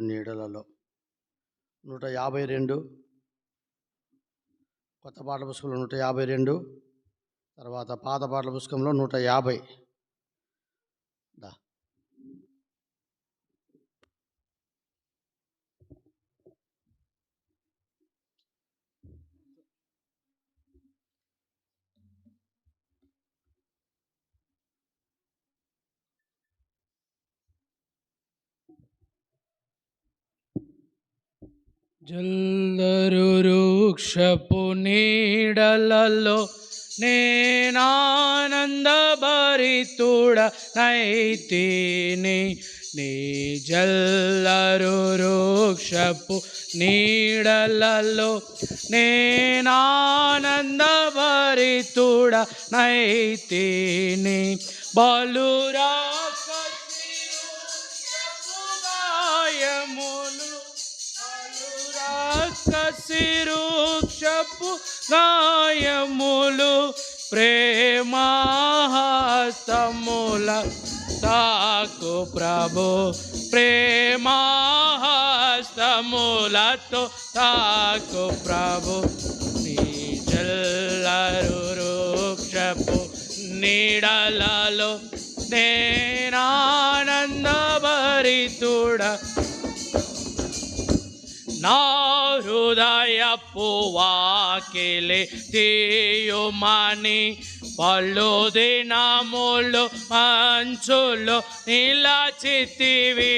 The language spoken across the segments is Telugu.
నీడలలో 152, కొత్త పాటల పుస్తకంలో 152, తర్వాత పాత పాటల పుస్తకంలో 150. జల్లరు వృక్షపు నీడలలో నేనానందభరితుడనైతిని. నీ జల్లరు వృక్షపు నీడలలో నేనానందభరితుడనైతిని. కసిరుక్షపు గాయములు ప్రేమహస్తముల తాకు ప్రభు, ప్రేమహస్తములతో తాకు ప్రభు. నీ జల్లరు వృక్షపు నీడలలో నేనానందభరితుడ. నా హృదయపు వాకిలి తీయుమని పళ్ళు దినములు మంచులు నిలచితివి.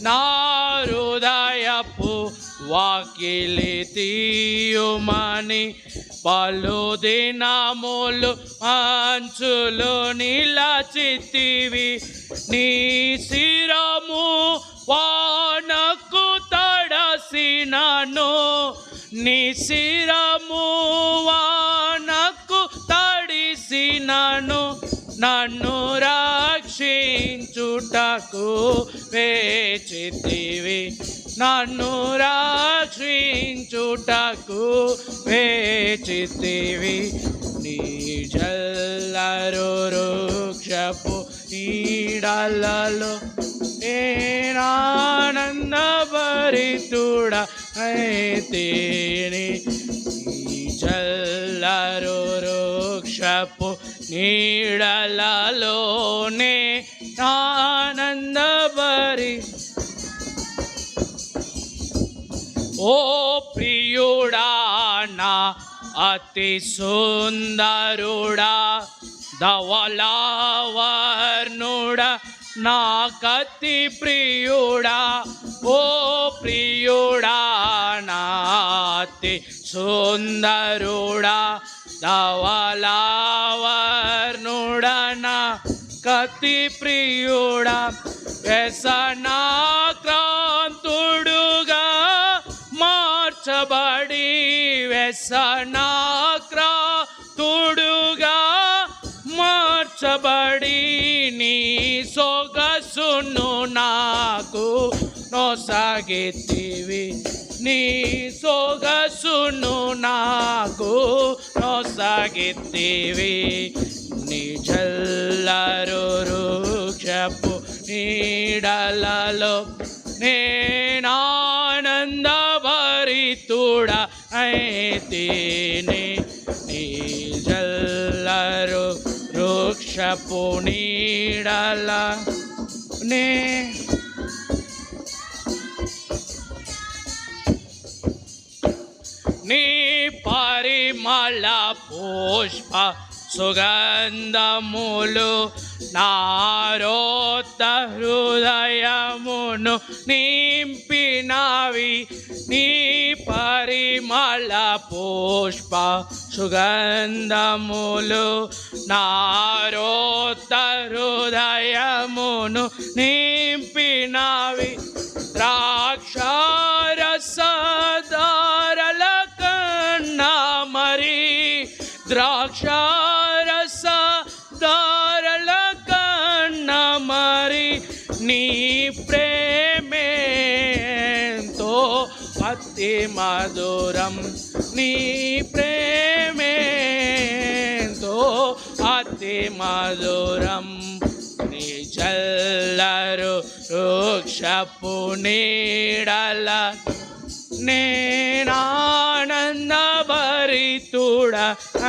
నా హృదయపు వాకిలి తీయుమని పళ్ళు దినములు మంచులు నిలచితివి. నీ శిరము వానకు తడసినను, నీ శిరము వానకు తడిసినను. నన్ను రక్షించుటకు వేచితివి, నన్ను రక్షించుటకు వేచితివి. నీ జల్లరు వృక్షపు నీడలలో నేనానందభరితుడనైతిని. నీ జల్లరు వృక్షపు నీడలలోనే ఆనందభరి. ఓ ప్రియుడా నా అతి సుందరుడా, ధవళవర్ణుడా నాకతి ప్రియుడా. ఓ ప్రియుడా నా అతి సుందరుడా, ధవళవర్ణుడా నాకతి ప్రియుడా. వ్యసనాక్రాంతుడుగా మార్చబడి, వ్యసనాక్రాంతుడుగా మార్చబడి నీ సొగసును నాకు నొసగితివి, నీ సొగసును నాకు నొసగితివి. నీ జల్లరు వృక్షపు నీడలలో నేనానందభరితుడనైతిని. నీ జల్లరు వృక్షపు నీడలనే నీ పరిమళ పుష్ప సుగంధములు నారోత హృదయమును నింపినవి. నీ పరిమళ పుష్ప సుగంధములు నారోత హృదయమును నింపినవి. ద్రాక్షారసధారల కన్నా మరి, ద్రాక్షారసధారల కన్నా మరి నీ ప్రేమేంతో అతి మధురం, నీ ప్రేమేంతో అతి మధురం. నీ చల్లరు వృక్షపు నీడల నేనానందభరితుడ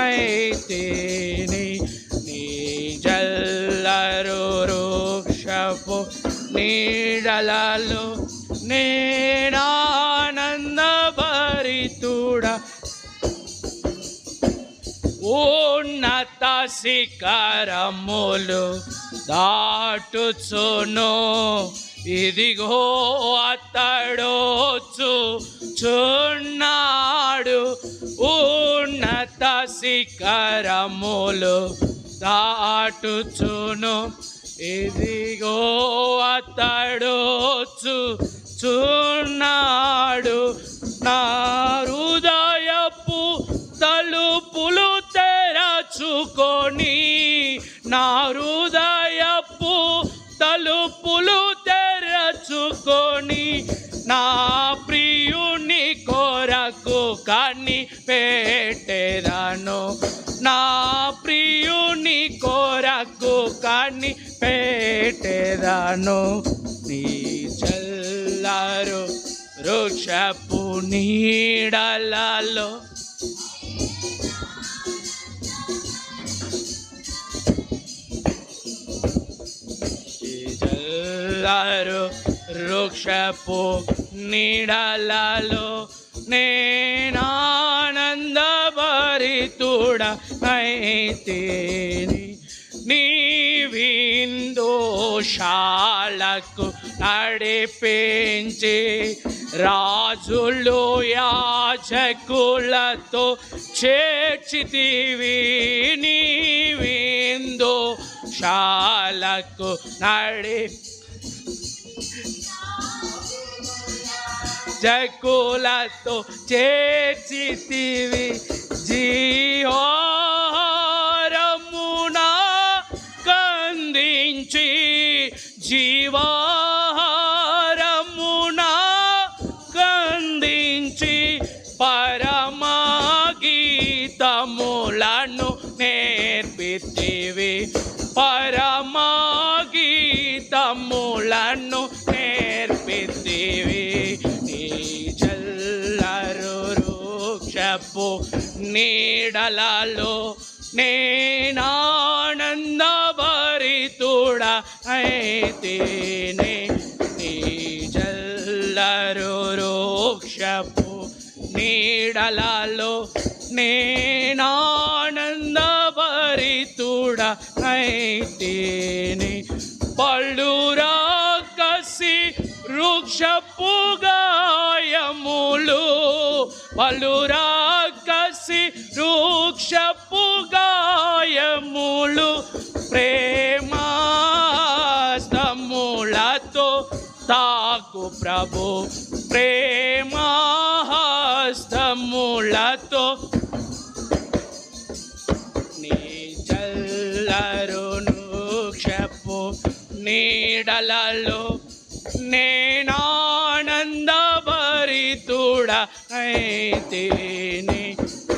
అయితేని నీ చల్లరు వృక్షపు నీడలలో నేనానందభరితుడ ఉన్నత శిఖరములు దాటుచును ఇదిగో అతడొచ్చుచున్నాడు ఉన్నత శిఖరములు దాటుచును ఇదిగో అతడొచ్చుచున్నాడు నా హృదయపు తలుపులు తెరచుకొని నా హృదయపు తలుపులు తెరచుకొని నా ప్రియుని కొరకు కనిపెట్టెదను నా ప్రియుని కొరకు కనిపెట్టెదను నీ చల్లరు వృక్షపు నీడలలో చల్లరు వృక్షపు నీడలలో నేనానందభరితుడ అయితేని నీ విందుశాలకు నడిపించి రాజులు యాజకులతో చేర్చితివి నీ విందుశాలకు జకులతో చేర్చితివి జీవారమునా కందించి జీవారమునా కందించి పరమగీతములను నేర్పితివి పరమగీతములను నేర్పితివి వృక్షపు నీడలలో నేనానందభరితుడ అయితేనే నీ చల్లరు వృక్షపు నీడలలో నేనానందభరితుడ అయితేనే పళ్ళురాకసి వృక్షపు గాయములు పళ్ళురాకసి వృక్షపు గాయములు ప్రేమాస్తములతో తాకు ప్రభు ప్రేమాస్తములతో నీ చల్లరు వృక్షపు నీడలలో నేనానందభరితుడ అయితేని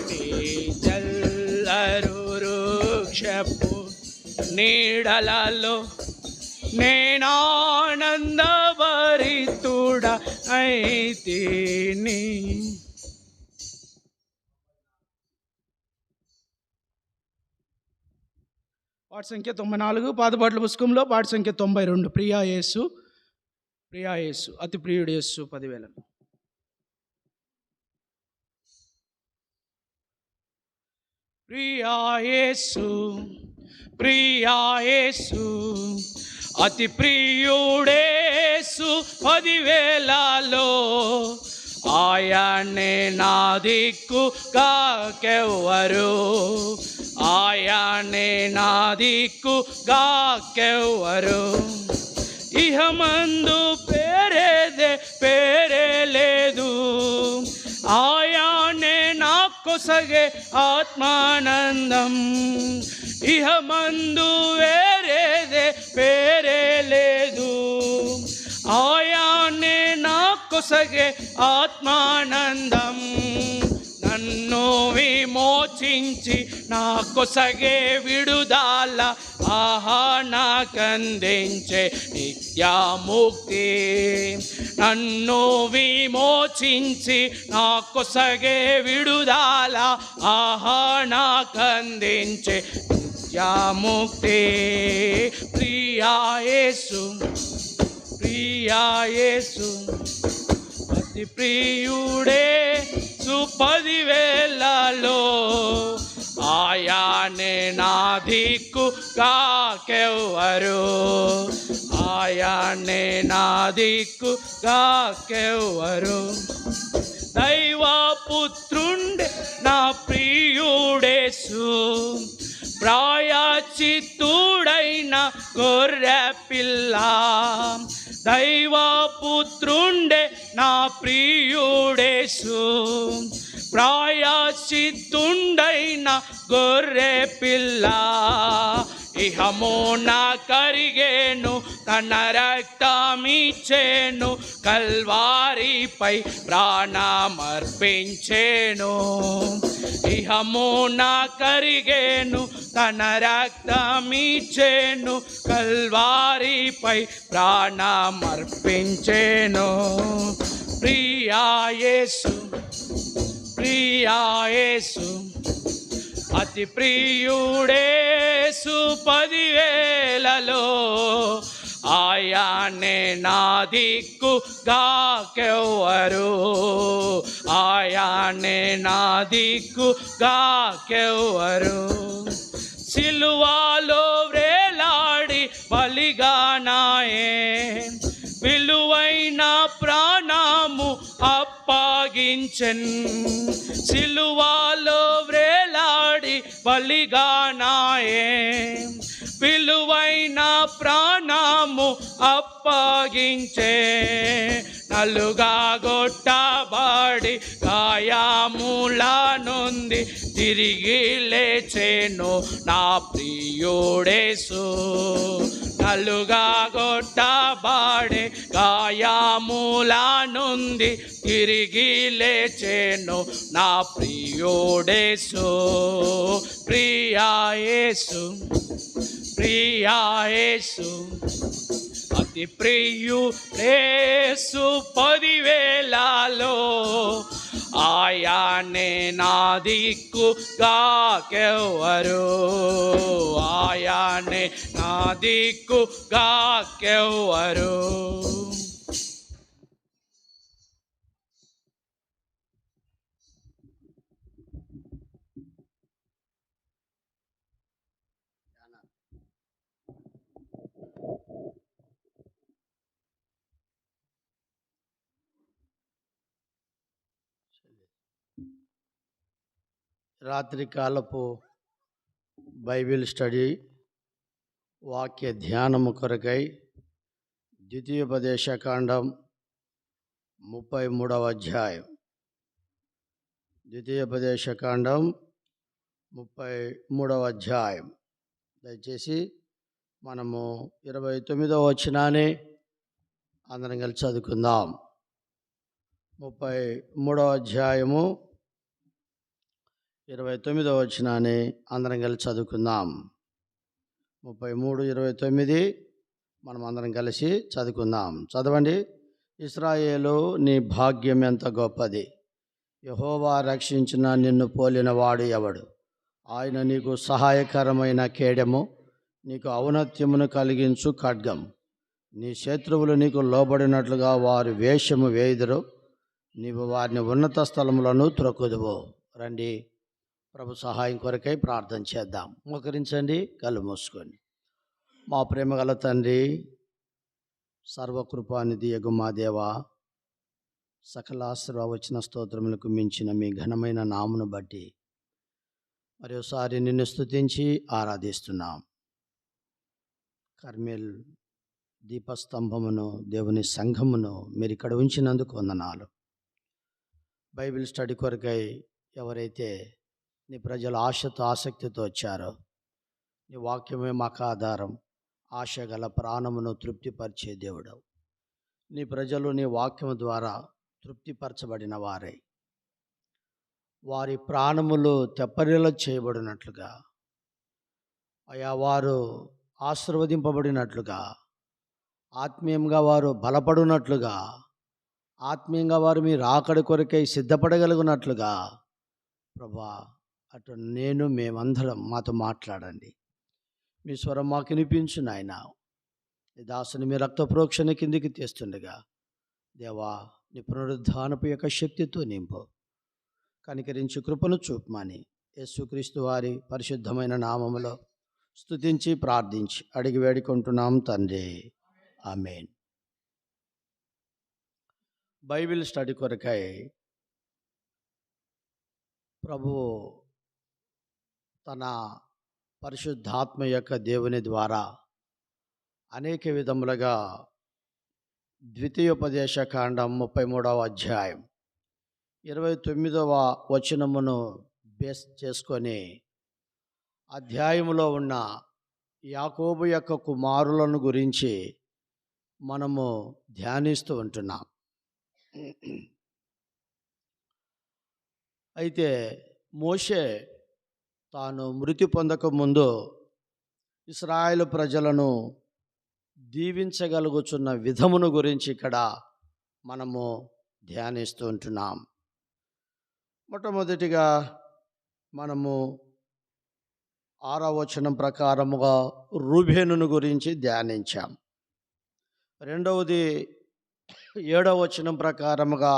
నీ చల్లరు వృక్షపు నీడలలో నేనానందభరితుడ అయితేని. పాట సంఖ్య 94 పాతపాటల పుస్తకంలో పాట సంఖ్య 92 ప్రియా యేసు అతి ప్రియుడు యేసు 10,000. ప్రియా యేసు అతి ప్రియుడేసు 10,000లో ఆయనే నా దిక్కు కాకెవ్వరు ఆయనే నా దిక్కు కాకెవ్వరు ఇహమందు పేరే లేదు ఆయనే నా కొసగే ఆత్మానందం ఇహమందు వేరేదే పేరే లేదు ఆయనే నా కొసగే ఆత్మానందం నన్ను విమోచ విమోచించి నా కొసగే విడుదల ఆహా నాకందించే నిత్యముక్తి. నన్ను విమోచించి నా కొసగే విడుదల ఆహా నాకందించే నిత్యముక్తి. ప్రియా యేసు ప్రియా యేసు అతి ప్రియుడే సుపదివేలలో ఆయానే నా దిక్కు కాకెవ్వరు. ఆయానే నా దిక్కు కాకెవ్వరు. దైవపుత్రుండే నా ప్రియుడేసు ప్రాయచిత్తుడైన గొర్రె పిల్ల. దైవపుత్రుండే నా ప్రియుడేసు ప్రాయచిత్తుండైన గొర్రె పిల్ల. ఇహము నా కరిగేను తన రక్తమిచ్చేను కల్వారిపై ప్రాణమర్పించేను. ఇహము నా కరిగేను తన రక్తమిచ్చేను కల్వారిపై ప్రాణమర్పించేను. ప్రియా యేసు ప్రియా యేసు అతి ప్రియుడేసు పదివేలలో ఆయానే నా దిక్కు గాకెవ్వరు. ఆయానే నా దిక్కు గాకెవ్వరు. సిలువలో వ్రేలాడి బలిగానాయే విలువైన ప్రాణము అప్పగించెన్. సిలువలో వ్రేలాడి బలిగానాయే విలువైన ప్రాణము అప్పగించే. నలుగా గొట్టబడి గాయముల నుండి తిరిగి లేచెను నా ప్రియుడేసు. నలుగా గొట్టబడి గాయముల నుండి తిరిగి లేచెను నా ప్రియుడేసు. ప్రియా యేసు ప్రియా యేసు అతి ప్రియుడేసు పదివేలలో ఆయానే నా దిక్కు గాకెవ్వరు. ఆయానే నా దిక్కు గాకెవ్వరు. రాత్రి కాలపు బైబిల్ స్టడీ వాక్య ధ్యానము కొరకై ద్వితీయోపదేశకాండం 33వ అధ్యాయం. ద్వితీయోపదేశకాండం 33వ అధ్యాయం. దయచేసి మనము 29వ వచనాన్ని అందరం కలిసి చదువుకుందాం. 33వ అధ్యాయము 29వ వచనాన్ని అందరం కలిసి చదువుకుందాం. 33:29 మనం అందరం కలిసి చదువుకుందాం. చదవండి. ఇశ్రాయేలు నీ భాగ్యం ఎంత గొప్పది. యెహోవా రక్షించిన నిన్ను పోలిన వాడు ఎవడు. ఆయన నీకు సహాయకరమైన కేడెము, నీకు ఔన్నత్యమును కలిగించు ఖడ్గం. నీ శత్రువులు నీకు లోబడినట్లుగా వారు వేషము వేయుదురు. నీవు వారిని ఉన్నత స్థలములను త్రొక్కుదువు. రండి, ప్రభు సహాయం కొరకై ప్రార్థన చేద్దాం. మోకరించండి, కళ్ళు మూసుకోండి. మా ప్రేమగల తండ్రి, సర్వకృపానిధి యగు మా దేవా, సకల ఆశీర్వచన స్తోత్రములకు మించిన మీ ఘనమైన నామును బట్టి మరోసారి నిన్ను స్తుతించి ఆరాధిస్తున్నాం. కర్మేల్ దీపస్తంభమును, దేవుని సంఘమును మీరు ఇక్కడ ఉంచినందుకు వందనాలు. బైబిల్ స్టడీ కొరకై ఎవరైతే నీ ప్రజలు ఆశతో ఆసక్తితో వచ్చారో, నీ వాక్యమే మాకు ఆధారం. ఆశ గల ప్రాణమును తృప్తిపరిచే దేవుడవు. నీ ప్రజలు నీ వాక్యము ద్వారా తృప్తిపరచబడిన వారై వారి ప్రాణములు తెప్పరిల్ల చేయబడినట్లుగా, అయా వారు ఆశీర్వదింపబడినట్లుగా, ఆత్మీయంగా వారు బలపడినట్లుగా, ఆత్మీయంగా వారు మీ రాకడ కొరకై సిద్ధపడగలిగినట్లుగా ప్రభా అటు మేమందరం మాతో మాట్లాడండి. మీ స్వరం మాకు వినిపించు నాయన. ఈ దాసుని మీ రక్త ప్రోక్షణ కిందికి తీస్తుండగా దేవా నీ పునరుద్ధానపు యొక్క శక్తితో నింపు, కనికరించి కృపను చూపమని యేసుక్రీస్తు వారి పరిశుద్ధమైన నామములో స్తుతించి ప్రార్థించి అడిగి వేడుకుంటున్నాం తండ్రి, ఆమేన్. బైబిల్ స్టడీ కొరకై ప్రభువు తన పరిశుద్ధాత్మ యొక్క దేవుని ద్వారా అనేక విధములుగా ద్వితీయోపదేశ కాండం 33వ అధ్యాయం 29వ వచనమును బేస్ చేసుకొని అధ్యాయములో ఉన్న యాకోబు యొక్క కుమారులను గురించి మనము ధ్యానిస్తూ ఉంటున్నాం. అయితే మోషే తాను మృతి పొందక ముందు ఇశ్రాయేలు ప్రజలను దీవించగలుగుచున్న విధమును గురించి ఇక్కడ మనము ధ్యానిస్తూ ఉంటున్నాం. మొట్టమొదటిగా మనము 6వ వచనం ప్రకారముగా రూబేనును గురించి ధ్యానించాం. రెండవది 7వ వచనం ప్రకారముగా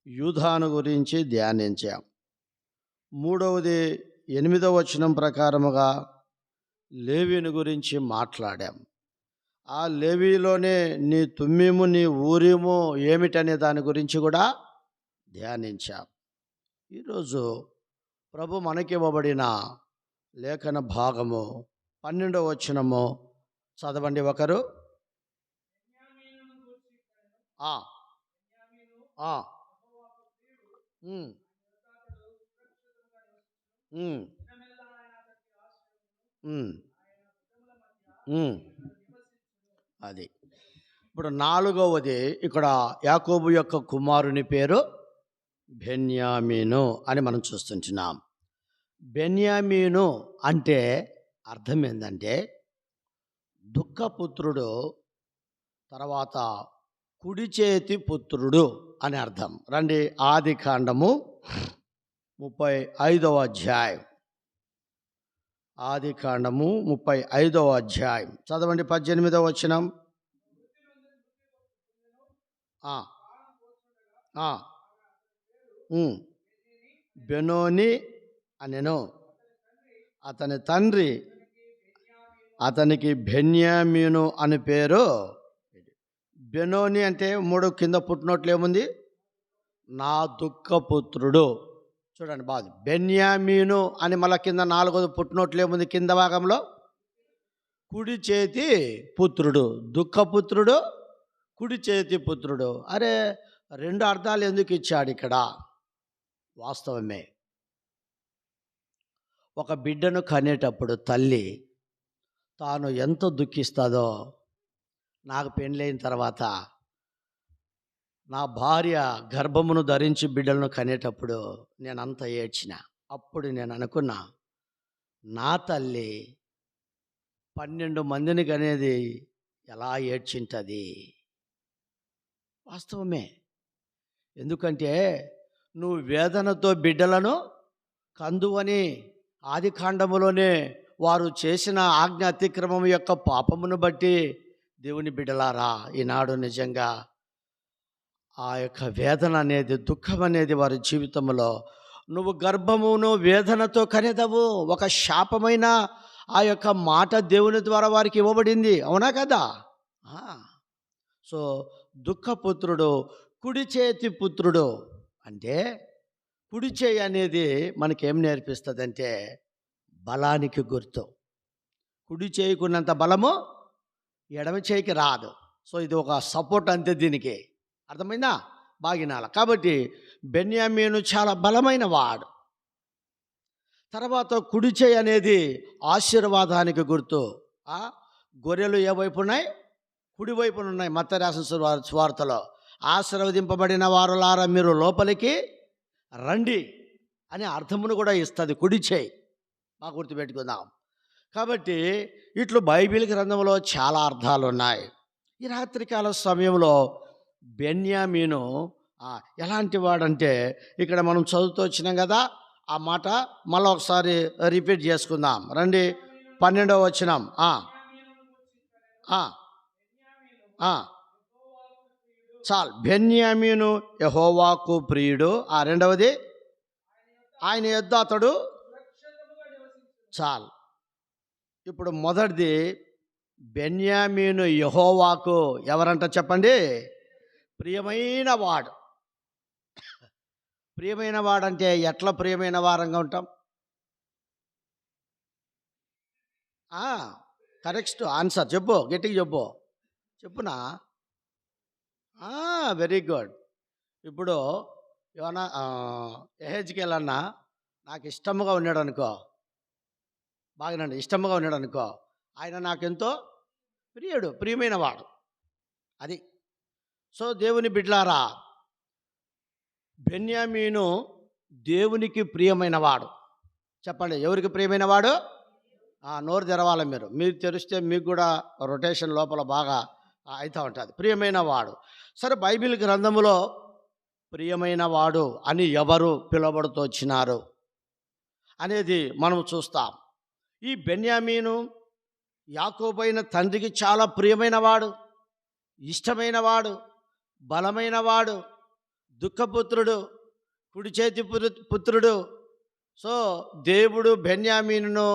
యూదాను గురించి ధ్యానించాం. మూడవది 8వ వచనం ప్రకారముగా లేవీని గురించి మాట్లాడాం. ఆ లేవీలోనే నీ తుమ్మీము నీ ఊరీము ఏమిటనే దాని గురించి కూడా ధ్యానించాం. ఈరోజు ప్రభు మనకివ్వబడిన లేఖన భాగము 12వ వచనము చదవండి ఒకరు. అది ఇప్పుడు 4వది ఇక్కడ యాకోబు యొక్క కుమారుని పేరు బెన్యామీను అని మనం చూస్తుంటున్నాం. బెన్యామీను అంటే అర్థం ఏంటంటే దుఃఖపుత్రుడు, తర్వాత కుడి చేతి పుత్రుడు అని అర్థం. రండి ఆది కాండము 35వ అధ్యాయం, ఆది కాండము 35వ అధ్యాయం చదవండి 18వ వచనం. బెనోని అనెను, అతని తండ్రి అతనికి బెన్యామీను అని పేరు. బెనోని అంటే 3 కింద పుట్టినట్లు ఏముంది, నా దుఃఖపుత్రుడు. చూడండి బాగా, బెన్యామీను అని మళ్ళీ కింద 4వ పుట్టినట్లు ఏముంది, కింద భాగంలో కుడి చేతి పుత్రుడు. దుఃఖపుత్రుడు, కుడి చేతి పుత్రుడు. అరే 2 అర్థాలు ఎందుకు ఇచ్చాడు ఇక్కడ? వాస్తవమే, ఒక బిడ్డను కనేటప్పుడు తల్లి తాను ఎంత దుఃఖిస్తుందో, నాకు పెళ్ళైన తర్వాత నా భార్య గర్భమును ధరించి బిడ్డలను కనేటప్పుడు నేను అంత ఏడ్చిన. అప్పుడు నేను అనుకున్నా, నా తల్లి 12 మందిని కనేది ఎలా ఏడ్చింటుంది. వాస్తవమే, ఎందుకంటే నువ్వు వేదనతో బిడ్డలను కందువని ఆది కాండములోనే వారు చేసిన ఆజ్ఞ అతిక్రమం యొక్క పాపమును బట్టి దేవుని బిడ్డలారా, ఈనాడు నిజంగా ఆ యొక్క వేదన అనేది, దుఃఖం అనేది వారి జీవితంలో, నువ్వు గర్భమును వేదనతో కనేదవు. ఒక శాపమైన ఆ యొక్క మాట దేవుని ద్వారా వారికి ఇవ్వబడింది, అవునా కదా? సో దుఃఖపుత్రుడు, కుడి చేతి పుత్రుడు అంటే కుడి చేయి అనేది మనకేం నేర్పిస్తుందంటే బలానికి గుర్తు. కుడి చేయికున్నంత బలము ఎడమ చేయికి రాదు. సో ఇది ఒక సపోర్ట్ అంతే, దీనికి అర్థమైందా? బాగినాల. కాబట్టి బెన్యామీను చాలా బలమైన వాడు. తర్వాత కుడి చేయి అనేది ఆశీర్వాదానికి గుర్తు. గొర్రెలు ఏ వైపు ఉన్నాయి? కుడి వైపున ఉన్నాయి. మత్తయి రాసిన సువార్తలో ఆశీర్వదింపబడిన వారులారా మీరు లోపలికి రండి అనే అర్థమును కూడా ఇస్తుంది. కుడి చేయి బాగా గుర్తుపెట్టుకుందాం. కాబట్టి ఇట్లు బైబిల్ గ్రంథంలో చాలా అర్థాలు ఉన్నాయి. ఈ రాత్రికాల సమయంలో బెన్యామీను ఎలాంటి వాడంటే, ఇక్కడ మనం చదువుతూ వచ్చినాం కదా, ఆ మాట మళ్ళీ ఒకసారి రిపీట్ చేసుకుందాం రండి. 12వ వచనం. చాలు. బెన్యామీను యెహోవాకు ప్రియుడు. రెండవది, ఆయన యొద్ద అతడు చాలు. ఇప్పుడు మొదటిది, బెన్యామీను యెహోవాకు ఎవరంట చెప్పండి? ప్రియమైన వాడు. ప్రియమైన వాడంటే ఎట్లా ప్రియమైన వారంగా ఉంటాం? కరెక్ట్ ఆన్సర్ చెప్పు, గట్టిగా చెప్పు. చెప్పునా? Very good. ఇప్పుడు ఏమన్నా ఎహెచ్కేల్ అన్నా నాకు ఇష్టముగా ఉన్నాడు అనుకో, బాగానండి, ఇష్టముగా ఉన్నాడు అనుకో, ఆయన నాకెంతో ప్రియుడు, ప్రియమైన వాడు. అది. సో దేవుని బిడ్డలారా, బెన్యామీను దేవునికి ప్రియమైన వాడు. చెప్పండి, ఎవరికి ప్రియమైన వాడు? నోరు తెరవాలి మీరు తెరిస్తే మీకు కూడా రొటేషన్ లోపల బాగా అవుతూ ఉంటుంది. ప్రియమైన వాడు. సరే, బైబిల్ గ్రంథములో ప్రియమైన వాడు అని ఎవరు పిలువబడుతూ వచ్చినారు అనేది మనం చూస్తాం. ఈ బెన్యామీను యాకోబైన తండ్రికి చాలా ప్రియమైన వాడు, ఇష్టమైన వాడు, బలమైన వాడు, దుఃఖపుత్రుడు, కుడి చేతి పుత్రుడు. సో దేవుడు బెన్యామీనును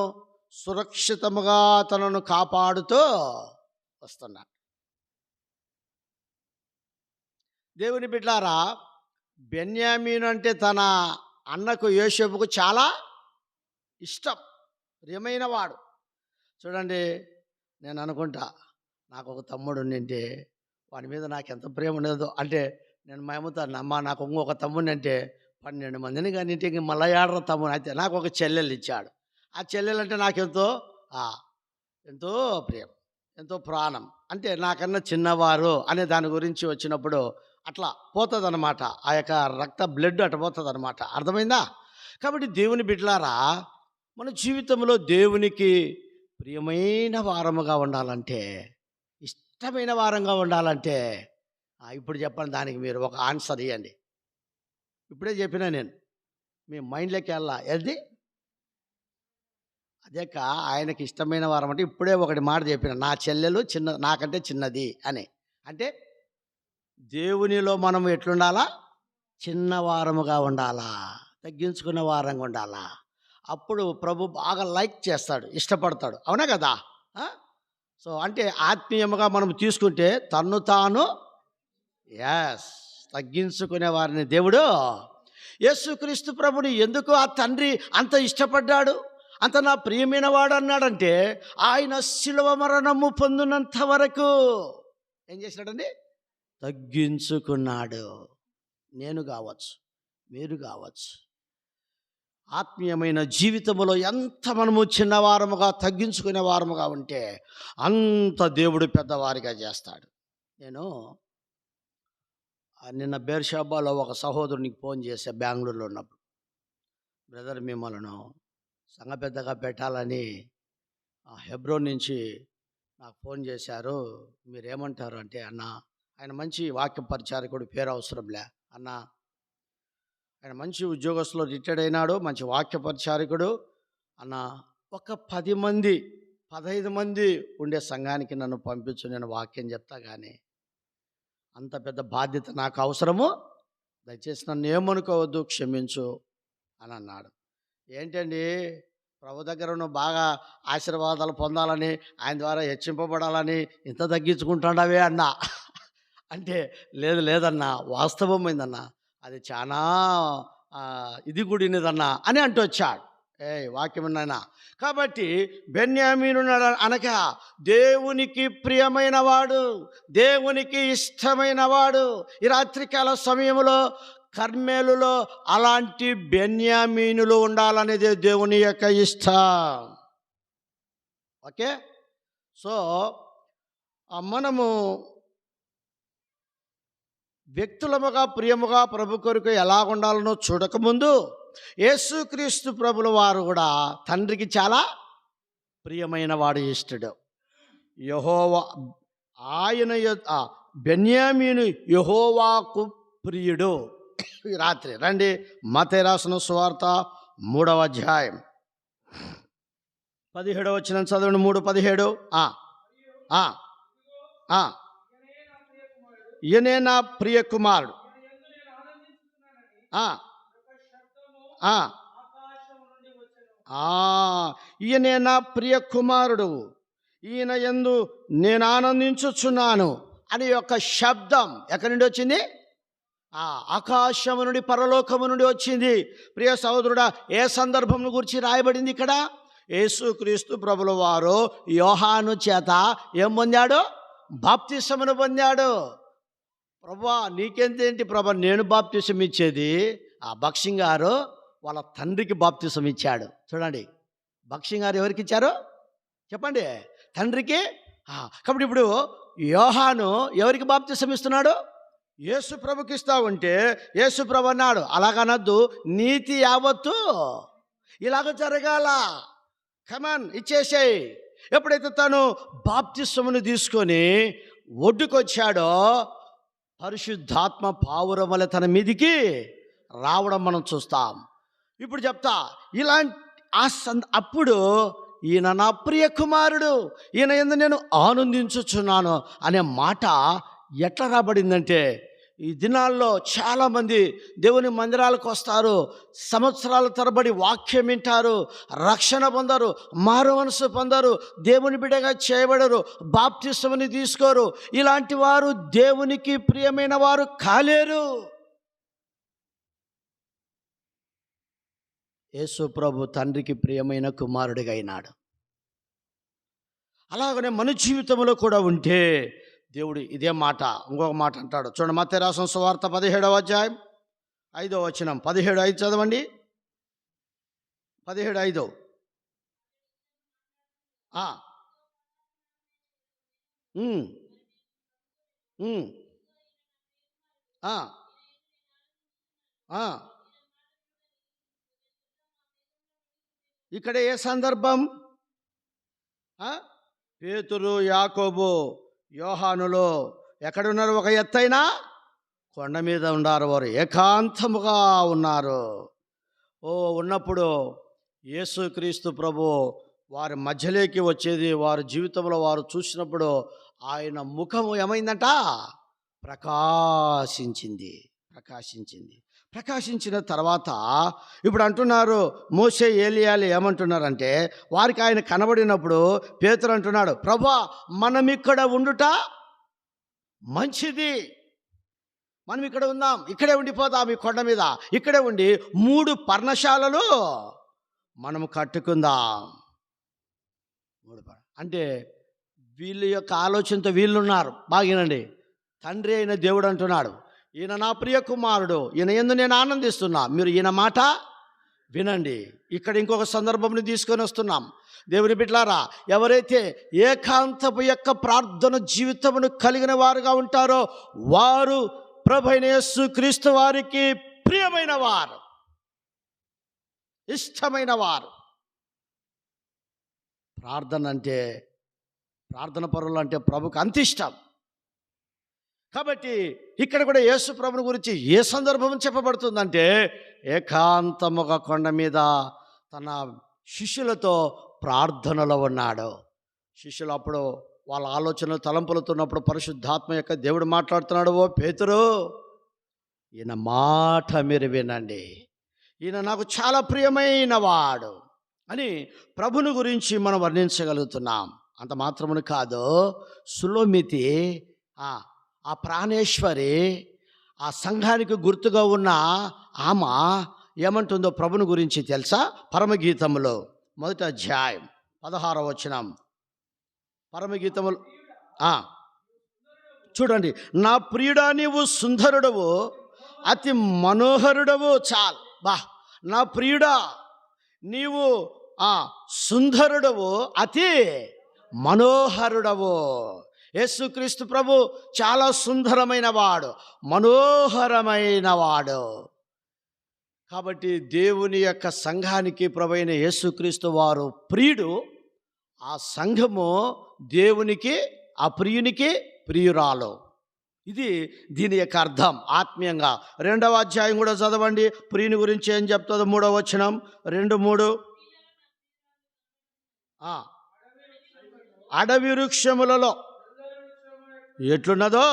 సురక్షితముగా తనను కాపాడుతూ వస్తున్నాడు. దేవుని బిడ్డలారా, బెన్యామీను అంటే తన అన్నకు యోసేపుకు చాలా ఇష్టం, ప్రియమైన వాడు. చూడండి, నేను అనుకుంటా, నాకు ఒక తమ్ముడు ఉండింటే వాడి మీద నాకు ఎంత ప్రేమ ఉండదో. అంటే నేను మేముతాను, అమ్మ నాకు ఇంకొక తమ్ముడిని అంటే 12 మందిని కానీ ఇంటికి మళ్ళీ ఏడర తమ్ముడు. అయితే నాకు ఒక చెల్లెలు ఇచ్చాడు. ఆ చెల్లెలు అంటే నాకెంతో ఎంతో ప్రియం, ఎంతో ప్రాణం. అంటే నాకన్నా చిన్నవారు అనే దాని గురించి వచ్చినప్పుడు అట్లా పోతుంది అన్నమాట. ఆ యొక్క రక్త బ్లడ్ అట్లా పోతుంది అన్నమాట. అర్థమైందా? కాబట్టి దేవుని బిడ్డలారా, మన జీవితంలో దేవునికి ప్రియమైన వారముగా ఉండాలంటే, ఇష్టమైన వారంగా ఉండాలంటే, ఇప్పుడు చెప్పండి, దానికి మీరు ఒక ఆన్సర్ ఇవ్వండి. ఇప్పుడే చెప్పినా నేను, మీ మైండ్లోకి వెళ్ళా ఏది? అదేక ఆయనకి ఇష్టమైన వారం అంటే ఇప్పుడే ఒకటి మాట చెప్పిన, నా చెల్లెలు నాకంటే చిన్నది అని. అంటే దేవునిలో మనం ఎట్లుండాలా? చిన్నవారముగా ఉండాలా, తగ్గించుకున్న వారంగా ఉండాలా. అప్పుడు ప్రభు బాగా లైక్ చేస్తాడు, ఇష్టపడతాడు. అవునా కదా? సో అంటే ఆత్మీయముగా మనం తీసుకుంటే తన్ను తాను తగ్గించుకునే వారిని దేవుడు, యేసుక్రీస్తు ప్రభుని ఎందుకు ఆ తండ్రి అంత ఇష్టపడ్డాడు, అంత నా ప్రియమైన వాడు అన్నాడంటే, ఆయన శిలువ మరణము పొందినంత వరకు ఏం చేశాడండి? తగ్గించుకున్నాడు. నేను కావచ్చు, మీరు కావచ్చు, ఆత్మీయమైన జీవితంలో ఎంత మనము చిన్నవారముగా తగ్గించుకునే వారముగా ఉంటే అంత దేవుడు పెద్దవారిగా చేస్తాడు. నేను నిన్న బేర్షాబాలో ఒక సహోదరునికి ఫోన్ చేశా, బెంగళూరులో ఉన్నప్పుడు. బ్రదర్, మిమ్మల్ని సంఘ పెద్దగా పెట్టాలని హెబ్రోన్ నుంచి నాకు ఫోన్ చేశారు, మీరేమంటారు అంటే, అన్న ఆయన మంచి వాక్య పరిచారకుడు, పేరు అవసరంలే అన్న, ఆయన మంచి ఉద్యోగస్తులో రిటైర్డ్ అయినాడు, మంచి వాక్య పరిచారకుడు అన్న, ఒక 10 మంది 15 మంది ఉండే సంఘానికి నన్ను పంపించు, నేను వాక్యం చెప్తా, కానీ అంత పెద్ద బాధ్యత నాకు అవసరము, దయచేసి నన్ను ఏమనుకోవద్దు, క్షమించు అని అన్నాడు. ఏంటండి, ప్రభు దగ్గర నువ్వు బాగా ఆశీర్వాదాలు పొందాలని, ఆయన ద్వారా హెచ్చింపబడాలని ఇంత తగ్గించుకుంటాడవే అన్నా. అంటే లేదన్నా, వాస్తవమైందన్నా, అది చాలా ఇది కూడినదన్నా అని అంటూ వచ్చాడు. వాక్యం ఉన్నాయన. కాబట్టి బెన్యామీను అనగా దేవునికి ప్రియమైన వాడు, దేవునికి ఇష్టమైన వాడు. ఈ రాత్రికాల సమయంలో కర్మేలులో అలాంటి బెన్యామీనులు ఉండాలనేదే దేవుని యొక్క ఇష్టం. ఓకే. సో మనము వ్యక్తులముగా ప్రియముగా ప్రభు కొరకు ఎలా ఉండాలనో చూడకముందు యేసుక్రీస్తు ప్రభుల వారు కూడా తండ్రికి చాలా ప్రియమైన వాడు, ఇష్టడు. యెహోవా ఆయన బెన్యామీను యెహోవాకు ప్రియుడు. ఈ రాత్రి రండి, మత్తయి రాసిన సువార్త 3వ అధ్యాయం 17వ వచనం చదవండి. 3:17. ఈయనే నా ప్రియ కుమారుడు. ఈయనే నా ప్రియ కుమారుడు, ఈయన యందు నేను ఆనందించుచున్నాను అని యొక్క శబ్దం ఎక్కడి నుండి వచ్చింది? ఆకాశము నుండి, పరలోకము నుండి వచ్చింది. ప్రియ సహోదరుడా, ఏ సందర్భం గురించి రాయబడింది ఇక్కడ? యేసుక్రీస్తు ప్రభుల వారు యోహాను చేత ఏం పొందాడు? బాప్తిసమును పొందాడు. ప్రభా నీకెంతేంటి ప్రభా, నేను బాప్తిసం ఇచ్చేది. భక్సింగ్ గారు వాళ్ళ తండ్రికి బాప్తిసం ఇచ్చాడు. చూడండి, భక్సింగ్ గారు ఎవరికి ఇచ్చారు చెప్పండి? తండ్రికి. కాబట్టి ఇప్పుడు యోహాను ఎవరికి బాప్తిసం ఇస్తున్నాడు? యేసు ప్రభుకి ఇస్తా ఉంటే యేసు ప్రభు అన్నాడు, అలాగనద్దు, నీతి యావత్తు ఇలాగ జరగాల, కమాన్ ఇచ్చేసేయి. ఎప్పుడైతే తను బాప్తిసమును తీసుకొని ఒడ్డుకొచ్చాడో పరిశుద్ధాత్మ పావురం వల్ల తన మీదికి రావడం మనం చూస్తాం. ఇప్పుడు చెప్తా, ఇలాంటి అప్పుడు ఈయన నా ప్రియ కుమారుడు, ఈయన యందు నేను ఆనందించుచున్నాను అనే మాట ఎట్లా రాబడిందంటే, ఈ దినాల్లో చాలామంది దేవుని మందిరాలకు వస్తారు, సంవత్సరాల తరబడి వాక్యం వింటారు, రక్షణ పొందరు, మారు మనసు పొందరు, దేవుని బిడ్డగా చేయబడరు, బాప్తిసముని తీసుకోరు. ఇలాంటి వారు దేవునికి ప్రియమైన వారు కాలేరు. యేసు ప్రభు తండ్రికి ప్రియమైన కుమారుడిగా అయినాడు. అలాగనే మన జీవితంలో కూడా ఉంటే దేవుడు ఇదే మాట ఇంకొక మాట అంటాడు. చూడండి, మత్తయి రాసిన సువార్త 17వ అధ్యాయం 5వ వచనం. 17:5 చదవండి. 17:5. ఇక్కడ ఏ సందర్భం? పేతురు, యాకోబు, యోహానులో ఎక్కడున్నారు? ఒక ఎత్తైన కొండ మీద ఉన్నారు. వారు ఏకాంతముగా ఉన్నారు. ఉన్నప్పుడు యేసుక్రీస్తు ప్రభు వారి మధ్యలోకి వచ్చేది. వారి జీవితంలో వారు చూసినప్పుడు ఆయన ముఖము ఏమైందంట? ప్రకాశించింది. ప్రకాశించిన తర్వాత ఇప్పుడు అంటున్నారు, మోషే ఏలియాలు ఏమంటున్నారంటే, వారికి ఆయన కనబడినప్పుడు పేతురు అంటున్నాడు, ప్రభా మనం ఇక్కడ ఉండుట మంచిది, మనం ఇక్కడ ఉందాం, ఇక్కడే ఉండిపోదాం, ఈ కొండ మీద ఇక్కడే ఉండి 3 పర్ణశాలలు మనము కట్టుకుందాం. అంటే వీళ్ళ యొక్క ఆలోచనతో వీళ్ళున్నారు. బాగినండి, తండ్రి అయిన దేవుడు అంటున్నాడు, ఈయన నా ప్రియ కుమారుడు, ఈయన యందు నేను ఆనందిస్తున్నా, మీరు ఈయన మాట వినండి. ఇక్కడ ఇంకొక సందర్భంని తీసుకొని వస్తున్నాం. దేవుని బిడ్డలారా, ఎవరైతే ఏకాంతపు యొక్క ప్రార్థన జీవితమును కలిగిన వారుగా ఉంటారో వారు ప్రభువైన యేసుక్రీస్తు వారికి ప్రియమైన వారు, ఇష్టమైన వారు. ప్రార్థన పరులు అంటే ప్రభుకు అంత ఇష్టం. కాబట్టి ఇక్కడ కూడా యేసు ప్రభుని గురించి ఏ సందర్భం చెప్పబడుతుందంటే, ఏకాంతముగా కొండ మీద తన శిష్యులతో ప్రార్థనలో ఉన్నాడు. శిష్యులు అప్పుడు వాళ్ళ ఆలోచనలు తలంపులుతున్నప్పుడు పరిశుద్ధాత్మ యొక్క దేవుడు మాట్లాడుతున్నాడు, ఓ పేతురు, ఈయన మాట మీరు వినండి, ఈయన నాకు చాలా ప్రియమైన వాడు అని ప్రభుని గురించి మనం వర్ణించగలుగుతున్నాం. అంత మాత్రమును కాదు, సులోమితి ఆ ప్రాణేశ్వరి, ఆ సంఘానికి గుర్తుగా ఉన్న ఆమె ఏమంటుందో ప్రభుని గురించి తెలుసా? పరమగీతములో 1వ అధ్యాయం 16వ వచనం. పరమగీతములు చూడండి, నా ప్రియుడా నీవు సుందరుడవు, అతి మనోహరుడవు. నా ప్రియుడా నీవు సుందరుడవు, అతి మనోహరుడవు. యేసుక్రీస్తు ప్రభు చాలా సుందరమైన వాడు, మనోహరమైన వాడు. కాబట్టి దేవుని యొక్క సంఘానికి ప్రభువైన యేసుక్రీస్తు వారు ప్రియుడు. ఆ సంఘము దేవునికి, ఆ ప్రియునికి ప్రియురాలు. ఇది దీని యొక్క అర్థం ఆత్మీయంగా. 2వ అధ్యాయం కూడా చదవండి. ప్రియుని గురించి ఏం చెప్తుందో 3వ వచనం, 2:3. అడవి వృక్షములలో ఎట్లున్నదో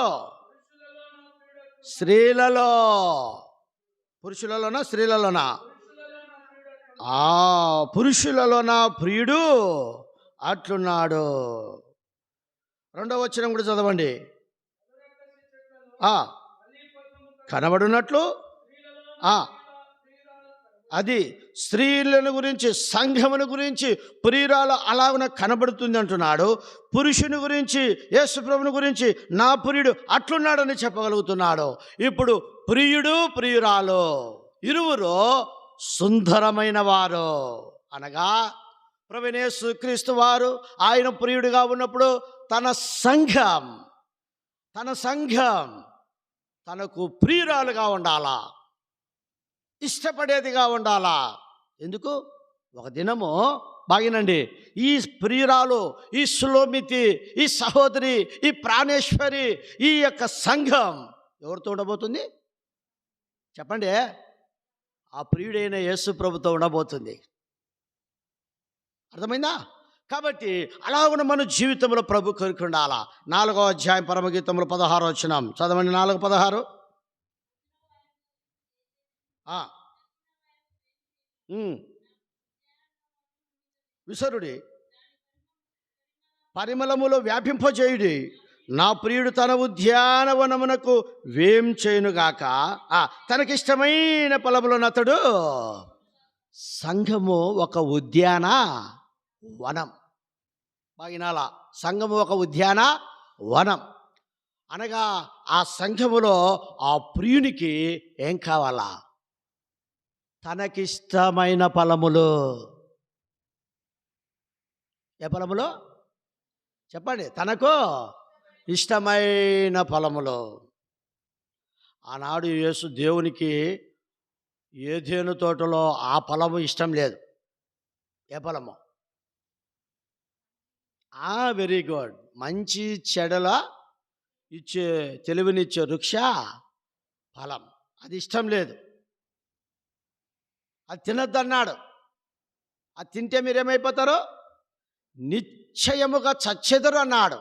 స్త్రీలలో, పురుషులలోనా స్త్రీలలోనా? పురుషులలో నా ప్రియుడు అట్లున్నాడు. 2వ వచనం కూడా చదవండి. కనబడినట్లు అది స్త్రీలను గురించి, సంఘమును గురించి ప్రియురాలు అలాగున కనబడుతుంది అంటున్నాడు. పురుషుని గురించి, యేసుప్రభుని గురించి నా ప్రియుడు అట్లున్నాడని చెప్పగలుగుతున్నాడు. ఇప్పుడు ప్రియుడు ప్రియురాలు ఇరువురు సుందరమైన వారు అనగా ప్రభువైన యేసుక్రీస్తు వారు ఆయన ప్రియుడిగా ఉన్నప్పుడు తన సంఘం తనకు ప్రియురాలుగా ఉండాలా, ఇష్టపడేదిగా ఉండాలా. ఎందుకు? ఒక దినము బాగినండి, ఈ ప్రియురాలు, ఈ సులోమితి, ఈ సహోదరి, ఈ ప్రాణేశ్వరి, ఈ యొక్క సంఘం ఎవరితో ఉండబోతుంది చెప్పండి? ఆ ప్రియుడైన యేసు ప్రభుతో ఉండబోతుంది. అర్థమైందా? కాబట్టి అలాగున మన జీవితంలో ప్రభు కొరకు ఉండాలా. 4వ అధ్యాయం పరమగీతంలో 16వ వచనం చదవండి. 4:16. విసరుడి, పరిమళములో వ్యాపింపజేయుడి, నా ప్రియుడు తన ఉద్యానవనమునకు వేం చేయునుగాక. తనకిష్టమైన ఫలములను అతడు. సంఘము ఒక ఉద్యాన వనం. బాగినాల సంఘము ఒక ఉద్యాన వనం అనగా ఆ సంఘములో ఆ ప్రియునికి ఏం కావాలా? తనకిష్టమైన ఫలములు. ఏ ఫలములు చెప్పండి? తనకు ఇష్టమైన ఫలములు. ఆనాడు యేసు దేవునికి ఏదెను తోటలో ఆ ఫలము ఇష్టం లేదు. ఏ ఫలము? Very good. మంచి చెడల ఇచ్చే తెలివినిచ్చే వృక్ష ఫలం, అది ఇష్టం లేదు, అది తినొద్దన్నాడు. అది తింటే మీరేమైపోతారు? నిశ్చయముగా చచ్చెదరు అన్నాడు.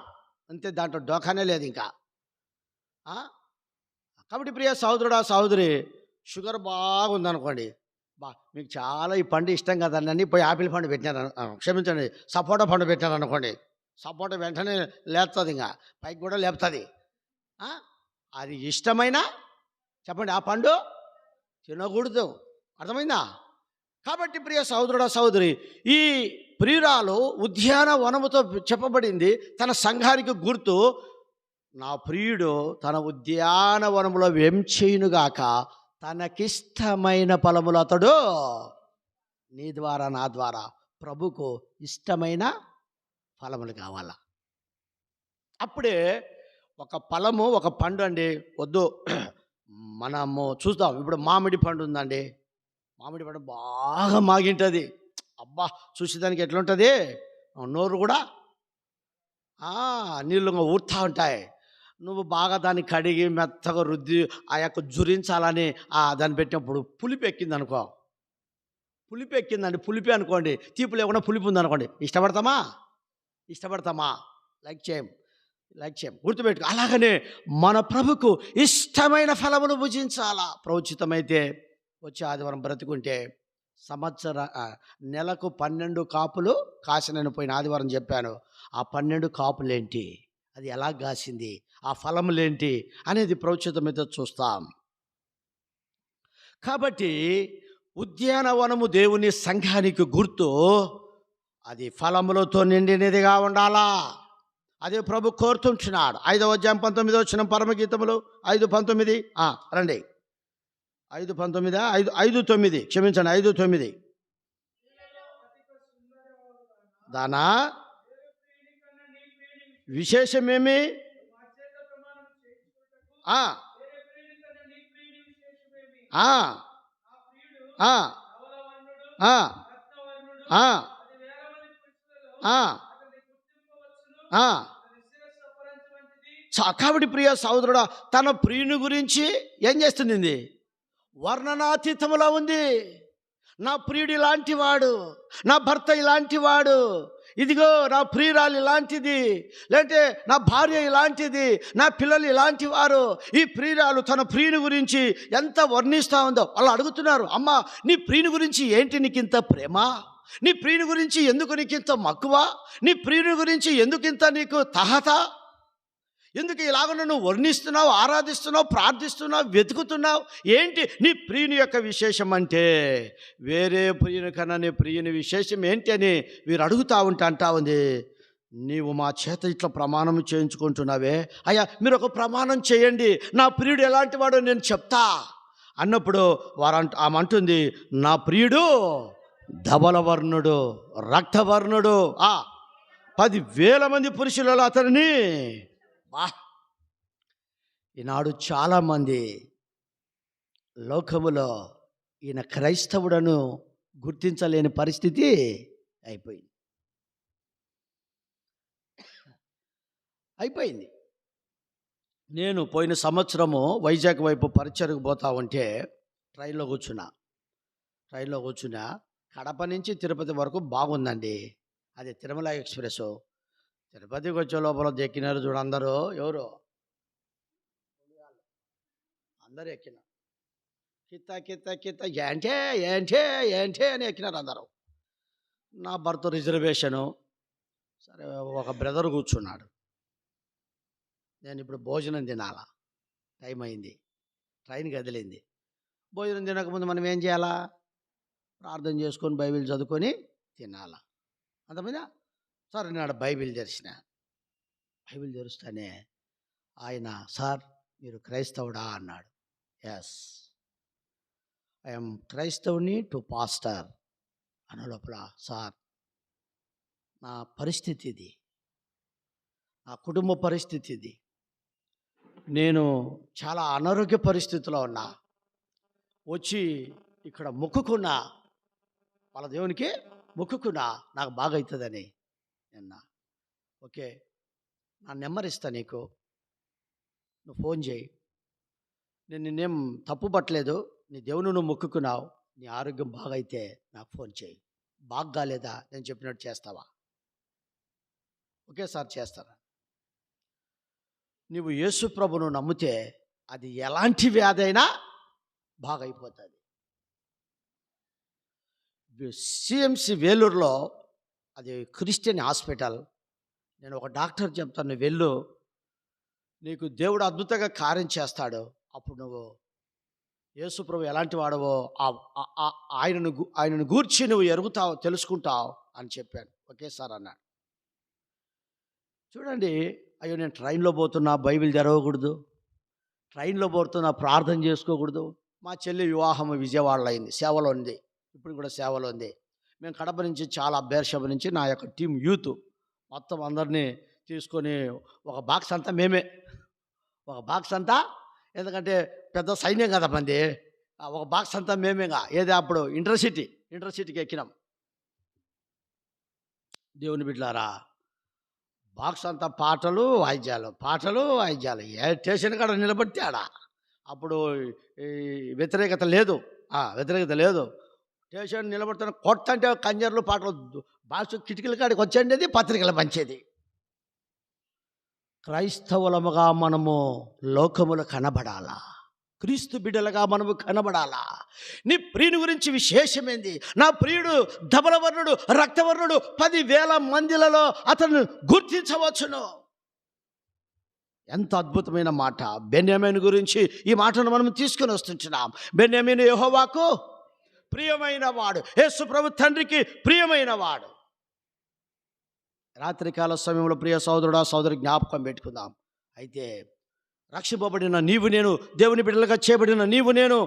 అంతే, దాంట్లో డోకానే లేదు ఇంకా. కాబట్టి ప్రియ సహోదరుడా సహోదరి, షుగర్ బాగుందనుకోండి, మీకు చాలా ఈ పండు ఇష్టం కదండి, పోయి ఆపిల్ పండు పెట్టినారు, క్షమించండి, సపోటా పండు పెట్టినారు అనుకోండి, సపోటా వెంటనే లేపుతుంది, ఇంకా పైకి కూడా లేపుతుంది. అది ఇష్టమైనా చెప్పండి, ఆ పండు తినకూడదు. అర్థమైందా? కాబట్టి ప్రియ సహోదరుడా సహోదరి, ఈ ప్రియురాలు ఉద్యానవనముతో చెప్పబడింది. తన సంఘానికి గుర్తు, నా ప్రియుడు తన ఉద్యానవనములో వెంచేయునుగాక, తనకిష్టమైన ఫలములు అతడు. నీ ద్వారా నా ద్వారా ప్రభుకు ఇష్టమైన ఫలములు కావాలా. అప్పుడే ఒక ఫలము, ఒక పండు అండి. వద్దు, మనము చూద్దాం. ఇప్పుడు మామిడి పండు ఉందండి, మామిడి పండు బాగా మాగింటుంది. అబ్బా, చూసేదానికి ఎట్లుంటుంది, నోరు కూడా నీళ్ళు ఊరుతూ ఉంటాయి. నువ్వు బాగా దాన్ని కడిగి మెత్తగా రుద్ది ఆ యొక్క జురించాలని దాన్ని పెట్టినప్పుడు పులిపి ఎక్కింది అనుకో, పులిపి ఎక్కిందండి, పులిపి అనుకోండి, తీపి లేకుండా పులిపి ఉంది అనుకోండి, ఇష్టపడతామా? లైక్ చేయం గుర్తుపెట్టుకో. అలాగనే మన ప్రభుకు ఇష్టమైన ఫలమును భుజించాలా. ప్రవచితమైతే వచ్చే ఆదివారం బ్రతుకుంటే నెలకు 12 కాపులు కాసినని పోయిన ఆదివారం చెప్పాను. ఆ 12 కాపులేంటి, అది ఎలా కాసింది, ఆ ఫలములేంటి అనేది ప్రవచితమైతే చూస్తాం. కాబట్టి ఉద్యానవనము దేవుని సంఘానికి గుర్తు. అది ఫలములతో నిండినదిగా ఉండాలా. అదే ప్రభు కోరుతుంటున్నాడు. 5వ అధ్యాయం 19వ వచనం పరమగీతములు 5:19. రండి, 5:19, 5:9, క్షమించండి, 5:9. దానా విశేషమేమి? ఆ, ఆ, ఆ, ఆ, ఆ. కాబట్టి ప్రియ సహోదరుడా, తన ప్రియుని గురించి ఏం చేస్తుంది ఇది? వర్ణనాతీతములో ఉంది. నా ప్రియుడు ఇలాంటి వాడు, నా భర్త ఇలాంటి వాడు, ఇదిగో నా ప్రియురాలు ఇలాంటిది, లేదంటే నా భార్య ఇలాంటిది, నా పిల్లలు ఇలాంటి వారు. ఈ ప్రియురాలు తన ప్రియుని గురించి ఎంత వర్ణిస్తూ ఉందో. వాళ్ళు అడుగుతున్నారు, అమ్మ నీ ప్రియుని గురించి ఏంటి నీకు ఇంత ప్రేమ? నీ ప్రియుని గురించి ఎందుకు నీకు ఇంత మక్కువ? నీ ప్రియుని గురించి ఎందుకు ఇంత నీకు తహత? ఎందుకు ఇలాగ నువ్వు వర్ణిస్తున్నావు, ఆరాధిస్తున్నావు, ప్రార్థిస్తున్నావు, వెతుకుతున్నావు? ఏంటి నీ ప్రియుని యొక్క విశేషం? అంటే వేరే ప్రియుని కన్నా నీ ప్రియుని విశేషం ఏంటి అని వీరు అడుగుతూ అంటా ఉంది. నీవు మా చేత ఇట్లా ప్రమాణం చేయించుకుంటున్నావే, అయ్యా మీరు ఒక ప్రమాణం చేయండి, నా ప్రియుడు ఎలాంటి వాడో నేను చెప్తా అన్నప్పుడు ఆమె అంటుంది, నా ప్రియుడు ధవలవర్ణుడు, రక్తవర్ణుడు, 10,000 మంది పురుషులలో అతనిని. ఈనాడు చాలామంది లోకములో ఈయన క్రైస్తవుడను గుర్తించలేని పరిస్థితి అయిపోయింది. నేను పోయిన సంవత్సరము వైజాగ్ వైపు పరిచయకు పోతా ఉంటే ట్రైన్లో కూర్చున్నా. కడప నుంచి తిరుపతి వరకు బాగుందండి. అది తిరుమల ఎక్స్ప్రెస్. తిరుపతికి వచ్చే లోపల ఎక్కినారు చూడు అందరూ. ఎవరు? అందరూ ఎక్కినారు. కిత్త ఏంటే అని ఎక్కినారు అందరూ. నా బర్త్ రిజర్వేషను. సరే, ఒక బ్రదర్ కూర్చున్నాడు. నేను ఇప్పుడు భోజనం తినాలా, టైం అయింది, ట్రైన్ కదిలింది. భోజనం తినకముందు మనం ఏం చేయాలా? ప్రార్థన చేసుకొని బైబిల్ చదువుకొని తినాలా. అంతమంది సరే నాడు బైబిల్ తెరుస్తానే ఆయన, సార్ మీరు క్రైస్తవుడా అన్నాడు. ఎస్, ఐఎమ్ క్రైస్తవుని టు పాస్టర్ అన్న లోపల, సార్ నా పరిస్థితి ఇది, నా కుటుంబ పరిస్థితి ఇది, నేను చాలా అనారోగ్య పరిస్థితిలో ఉన్నా, వచ్చి ఇక్కడ మొక్కుకున్నా, వాళ్ళ దేవునికి మొక్కుకున్నా నాకు బాగా అవుతుందని. నిన్న ఓకే, నా నెంబర్ ఇస్తా నీకు, నువ్వు ఫోన్ చేయి. నేను నిన్నేం తప్పు పట్టలేదు, నీ దేవుని నువ్వు మొక్కుకున్నావు, నీ ఆరోగ్యం బాగా అయితే నాకు ఫోన్ చేయి. బాగా కాలేదా నేను చెప్పినట్టు చేస్తావా? ఓకే సార్ చేస్తాను. నువ్వు యేసు ప్రభును నమ్మితే అది ఎలాంటి వ్యాధి అయినా బాగైపోతుంది. సిఎంసి వేలూరులో అది క్రిస్టియన్ హాస్పిటల్. నేను ఒక డాక్టర్ చెప్తాను, నువ్వు వెళ్ళు, నీకు దేవుడు అద్భుతంగా కార్యం చేస్తాడు. అప్పుడు నువ్వు యేసు ప్రభు ఎలాంటి వాడవో ఆయనను గూర్చి నువ్వు ఎరుగుతావు, తెలుసుకుంటావు అని చెప్పాను. ఓకే సార్ అన్నాడు. చూడండి, అయ్యో నేను ట్రైన్లో పోతున్నా, బైబిల్ తెరవకూడదు, ట్రైన్లో పోతున్నా, ప్రార్థన చేసుకోకూడదు. మా చెల్లి వివాహం విజయవాడలో అయింది, సేవలో ఉంది, ఇప్పుడు కూడా సేవలో ఉంది. మేము కడప నుంచి, చాలా బేర్షబ నుంచి నా యొక్క టీం యూత్ మొత్తం అందరినీ తీసుకొని ఒక బాక్స్ అంతా మేమే, ఎందుకంటే పెద్ద సైన్యం కదా మంది, ఒక బాక్స్ అంతా మేమేగా. ఏది అప్పుడు ఇంటర్సిటీకి ఎక్కినాం. దేవుని బిడ్డలారా, బాక్స్ అంతా పాటలు వాయిద్యాలు. ఏ స్టేషన్ కాడ నిలబడితే ఆడ అప్పుడు వ్యతిరేకత లేదు. స్టేషన్ నిలబడుతున్న కొట్టంటే కంజర్లు, పాటలు, బాక్స్ కిటికీల కాడికి వచ్చేది, పత్రికలు పంచేది. క్రైస్తవులముగా మనము లోకములు కనబడాలా, క్రీస్తు బిడ్డలుగా మనము కనబడాలా. నీ ప్రియుని గురించి విశేషమైంది. నా ప్రియుడు ధవలవర్ణుడు, రక్తవర్ణుడు, 10,000 మందిలలో అతను గుర్తించవచ్చును. ఎంత అద్భుతమైన మాట. బెన్యామీను గురించి ఈ మాటను మనం తీసుకుని వస్తుంటున్నాం. బెన్యామీను యెహోవాకు ప్రియమైన వాడు, యేసు ప్రభు తండ్రికి ప్రియమైన వాడు. రాత్రికాల సమయంలో ప్రియ సోదరుడా, సోదరి, జ్ఞాపకం పెట్టుకుందాం. అయితే రక్షింపబడిన నీవు నేను, దేవుని బిడ్డలుగా చేయబడిన నీవు నేను,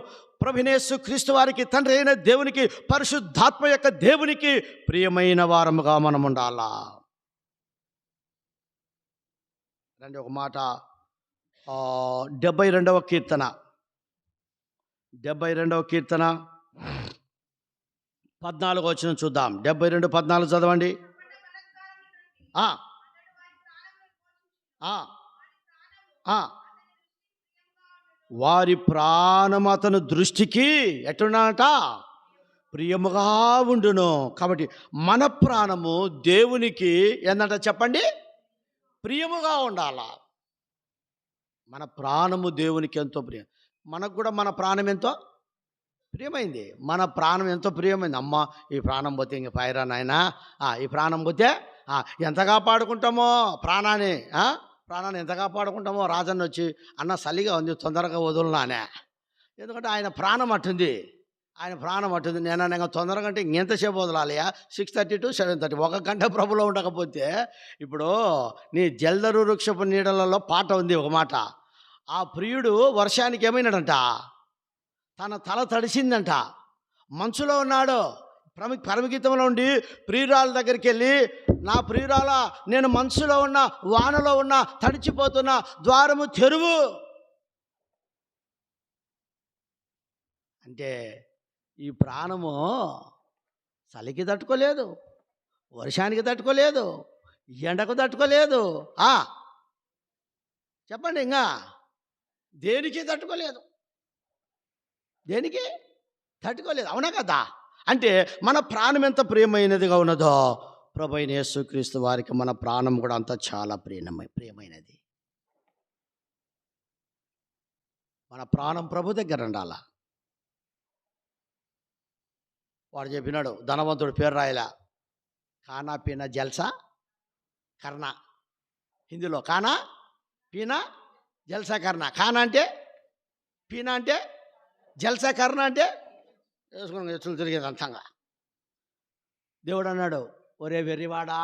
ప్రభువైన యేసు క్రీస్తు వారికి, తండ్రి అయిన దేవునికి, పరిశుద్ధాత్మ యొక్క దేవునికి ప్రియమైన వారముగా మనం ఉండాలా. రండి ఒక మాట, 72వ కీర్తన 14 చూద్దాం. 72:14 చదవండి. ఆ, ఆ, ఆ. వారి ప్రాణం అతని దృష్టికి ఎట్టున్నాట ప్రియముగా ఉండును. కాబట్టి మన ప్రాణము దేవునికి ఏందంట చెప్పండి, ప్రియముగా ఉండాల. మన ప్రాణము దేవునికి ఎంతో ప్రియం. మనకు కూడా మన ప్రాణం ఎంతో ప్రియమైంది. మన ప్రాణం ఎంతో ప్రియమైంది. అమ్మ, ఈ ప్రాణం పోతే ఇంక పైరా నాయనా, ఈ ప్రాణం పోతే ఎంత కాపాడుకుంటామో ప్రాణాన్ని, ప్రాణాన్ని ఎంత కాపాడుకుంటామో. రాజన్న వచ్చి అన్న చలిగా ఉంది తొందరగా వదులునానే, ఎందుకంటే ఆయన ప్రాణం అట్టుంది, ఆయన ప్రాణం అట్టుంది. నేను ఇంకా తొందరగా అంటే ఇంకెంతసేపు వదలాలియా? 6:30 to 7:30, 1 గంట ప్రభులో ఉండకపోతే. ఇప్పుడు నీ జల్దరు వృక్షపు నీడలలో పాట ఉంది, ఒక మాట. ఆ ప్రియుడు వర్షానికి ఏమైనాడంట, తన తల తడిసిందంట, మంచులో ఉన్నాడు. పరమగీతంలో ఉండి ప్రియురాల దగ్గరికి వెళ్ళి, నా ప్రియురాల, నేను మంచులో ఉన్నా, వానలో ఉన్నా, తడిచిపోతున్నా, ద్వారము తెరువు అంటే ఈ ప్రాణము చలికి తట్టుకోలేదు, వర్షానికి తట్టుకోలేదు, ఎండకు తట్టుకోలేదు. చెప్పండి, ఇంకా దేనికి తట్టుకోలేదు, దేనికి తట్టుకోలేదు. అవునా కదా? అంటే మన ప్రాణం ఎంత ప్రియమైనదిగా ఉన్నదో ప్రభువైన యేసుక్రీస్తు వారికి మన ప్రాణం కూడా అంత చాలా ప్రియమైనది. మన ప్రాణం ప్రభు దగ్గర ఉండాల. వాడు చెప్పినాడు, ధనవంతుడు పేరు రాయలా, కానా పీనా జల్సా కర్ణ. హిందీలో కానా పీనా జల్సా కర్ణ. కానా అంటే పీనా అంటే జల్సా కర్ణ అంటే వేసుకుని ఎత్తులు తిరిగేది అంతంగా. దేవుడు అన్నాడు, ఒరే వెర్రివాడా,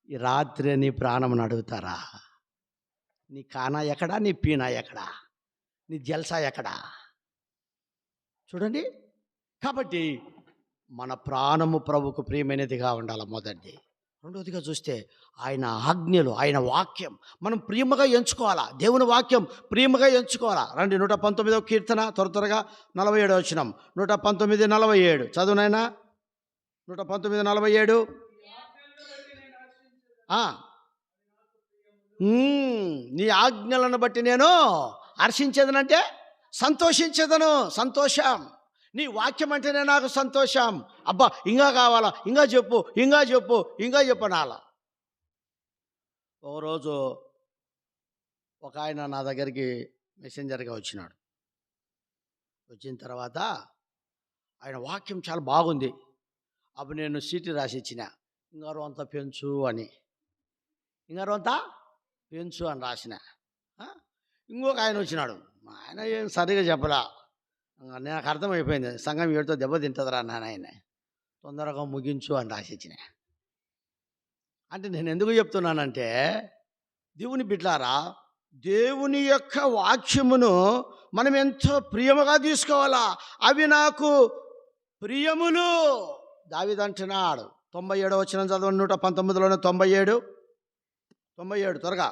ఈ రాత్రి నీ ప్రాణం అడుగుతారా? నీ కానా ఎక్కడా, నీ పీనా ఎక్కడా, నీ జల్సా ఎక్కడా? చూడండి. కాబట్టి మన ప్రాణము ప్రభుకు ప్రియమైనదిగా ఉండాలి, మొదటిది. రెండవదిగా చూస్తే ఆయన ఆజ్ఞలు, ఆయన వాక్యం మనం ప్రియముగా ఎంచుకోవాలా. దేవుని వాక్యం ప్రియముగా ఎంచుకోవాలా. రండి, 119వ కీర్తన, త్వరగా 47 వచనం. 119:47 చదువునైనా. 119:47. నీ ఆజ్ఞలను బట్టి నేను హర్షించేదనంటే సంతోషించేదను. సంతోషం. నీ వాక్యం అంటేనే నాకు సంతోషం. అబ్బా, ఇంకా కావాలా, ఇంకా చెప్పు, ఇంకా చెప్పు, ఇంకా చెప్పనాలా. ఒకరోజు ఒక ఆయన నా దగ్గరికి మెసెంజర్గా వచ్చినాడు. వచ్చిన తర్వాత ఆయన వాక్యం చాలా బాగుంది. అప్పుడు నేను సీటీ రాసి ఇచ్చిన, ఇంగారు అంతా పెంచు అని, ఇంగారు అంతా పెంచు అని రాసిన. ఇంకొక ఆయన వచ్చినాడు, ఆయన ఏం సరిగా చెప్పలా. నాకు అర్థమైపోయింది, సంఘం ఏడుతో దెబ్బ తింటుందిరా నాన్న, ఆయన తొందరగా ముగించు అని రాసిచ్చిన. అంటే నేను ఎందుకు చెప్తున్నానంటే, దేవుని బిడ్డలారా, దేవుని యొక్క వాక్యమును మనం ఎంతో ప్రియముగా తీసుకోవాలా. అవి నాకు ప్రియములు. దావీదు అంటున్నాడు. 97వ వచనం చదవండి. 119లోనే 97 త్వరగా.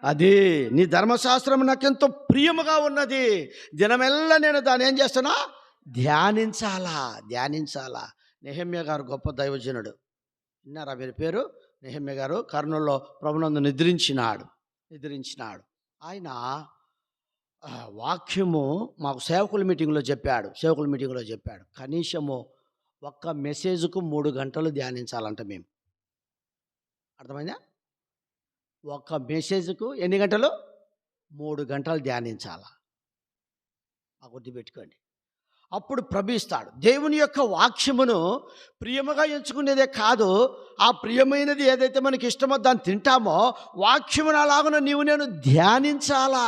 అది నీ ధర్మశాస్త్రం నాకెంతో ప్రియముగా ఉన్నది, దినమెల్లా నేను దాన్ని ఏం చేస్తున్నా, ధ్యానించాలా. నెహెమ్యా గారు గొప్ప దైవజనుడు. విన్నారా వీరి పేరు? నెహెమ్యా గారు కర్నూలులో ప్రభునందు నిద్రించినాడు. ఆయన వాక్యము మాకు సేవకుల మీటింగ్లో చెప్పాడు. కనీసము ఒక్క మెసేజ్కు 3 గంటలు ధ్యానించాలంట మేము. అర్థమైందా? ఒక్క మెసేజ్కు ఎన్ని గంటలు? 3 గంటలు ధ్యానించాలా. గుర్తుపెట్టుకోండి. అప్పుడు ప్రభు దేవుని యొక్క వాక్యమును ప్రియముగా ఎంచుకునేదే కాదు, ఆ ప్రియమైనది ఏదైతే మనకి ఇష్టమో దాన్ని తింటామో, వాక్యమును అలాగున నీవు నేను ధ్యానించాలా.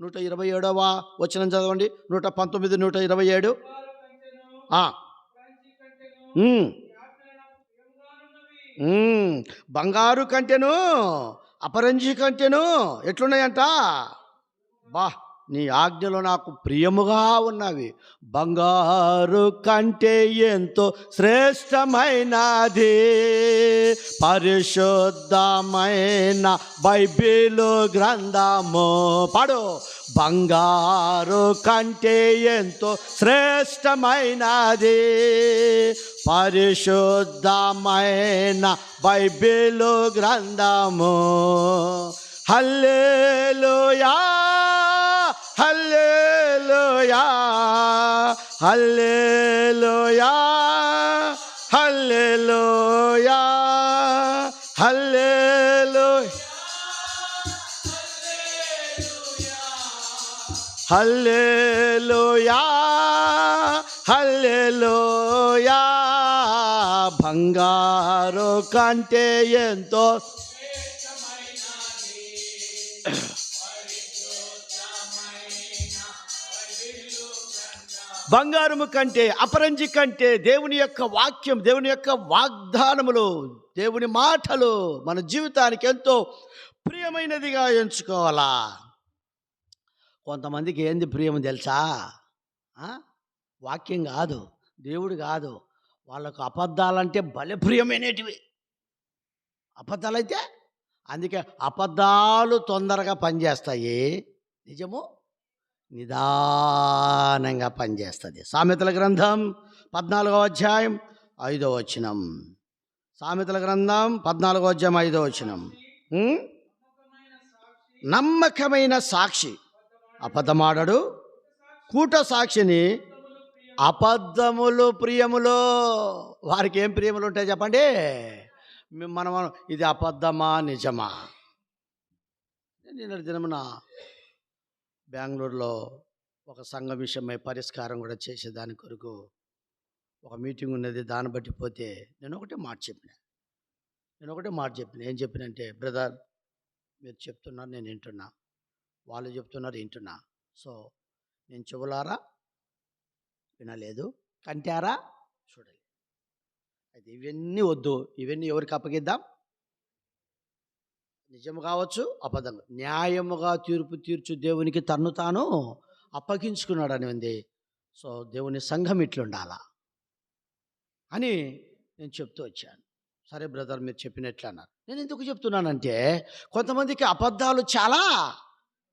127వ వచనం చదవండి. 119, 127. బంగారు కంటెను అపరంజి కంటెను ఎట్లున్నాయంట? నీ ఆజ్ఞలు నాకు ప్రియముగా ఉన్నవి. బంగారు కంటే ఎంతో శ్రేష్టమైనది పరిశుద్ధమైన బైబిలు గ్రంథము. పాడు. బంగారు కంటే ఎంతో శ్రేష్టమైనది పరిశుద్ధమైన బైబిలు గ్రంథము. హల్లెలూయా హల్లెలూయా హల్లెలూయా హల్లెలూయా హల్లెలూయా హల్లెలూయా హల్లెలూయా. బంగారు కంటే ఎంతో బంగారము కంటే, అపరంజి కంటే దేవుని యొక్క వాక్యం, దేవుని యొక్క వాగ్దానములు, దేవుని మాటలు మన జీవితానికి ఎంతో ప్రియమైనదిగా ఎంచుకోవాలా. కొంతమందికి ఏంది ప్రియము తెలుసా? వాక్యం కాదు, దేవుడు కాదు, వాళ్ళకు అబద్ధాలంటే భలే ప్రియమైనటివి. అబద్ధాలైతే అందుకే అబద్ధాలు తొందరగా పనిచేస్తాయి, నిజము నిదానంగా పనిచేస్తుంది. సామెతల గ్రంథం 14వ అధ్యాయం 5వ వచనం. సామెతల గ్రంథం 14వ అధ్యాయం 5వ వచనం. నమ్మకమైన సాక్షి అబద్ధమాడడు, కూట సాక్షిని అబద్ధములు ప్రియములో. వారికి ఏం ప్రియములు ఉంటాయి చెప్పండి? మనం ఇది అబద్ధమా నిజమా? నిన్న దినమున బెంగళూరులో ఒక సంఘం విషయమై పరిష్కారం కూడా చేసేదాని కొరకు ఒక మీటింగ్ ఉన్నది. దాన్ని బట్టి పోతే నేను ఒకటే మాట చెప్పిన. ఏం చెప్పినంటే, బ్రదర్ మీరు చెప్తున్నారు నేను వింటున్నా, వాళ్ళు చెప్తున్నారు వింటున్నా. సో నేను చెవులారా వినలేదు, కంటారా చూడలేదు. అయితే ఇవన్నీ వద్దు. ఇవన్నీ ఎవరికి అప్పగిద్దాం? నిజము కావచ్చు, అబద్ధం. న్యాయముగా తీర్పు తీర్చు దేవునికి తన్ను తాను అప్పగించుకున్నాడు అని ఉంది. సో దేవుని సంఘం ఇట్లుండాలా అని నేను చెప్తూ వచ్చాను. సరే బ్రదర్ మీరు చెప్పినట్లు అన్నారు. నేను ఎందుకు చెప్తున్నానంటే, కొంతమందికి అబద్ధాలు చాలా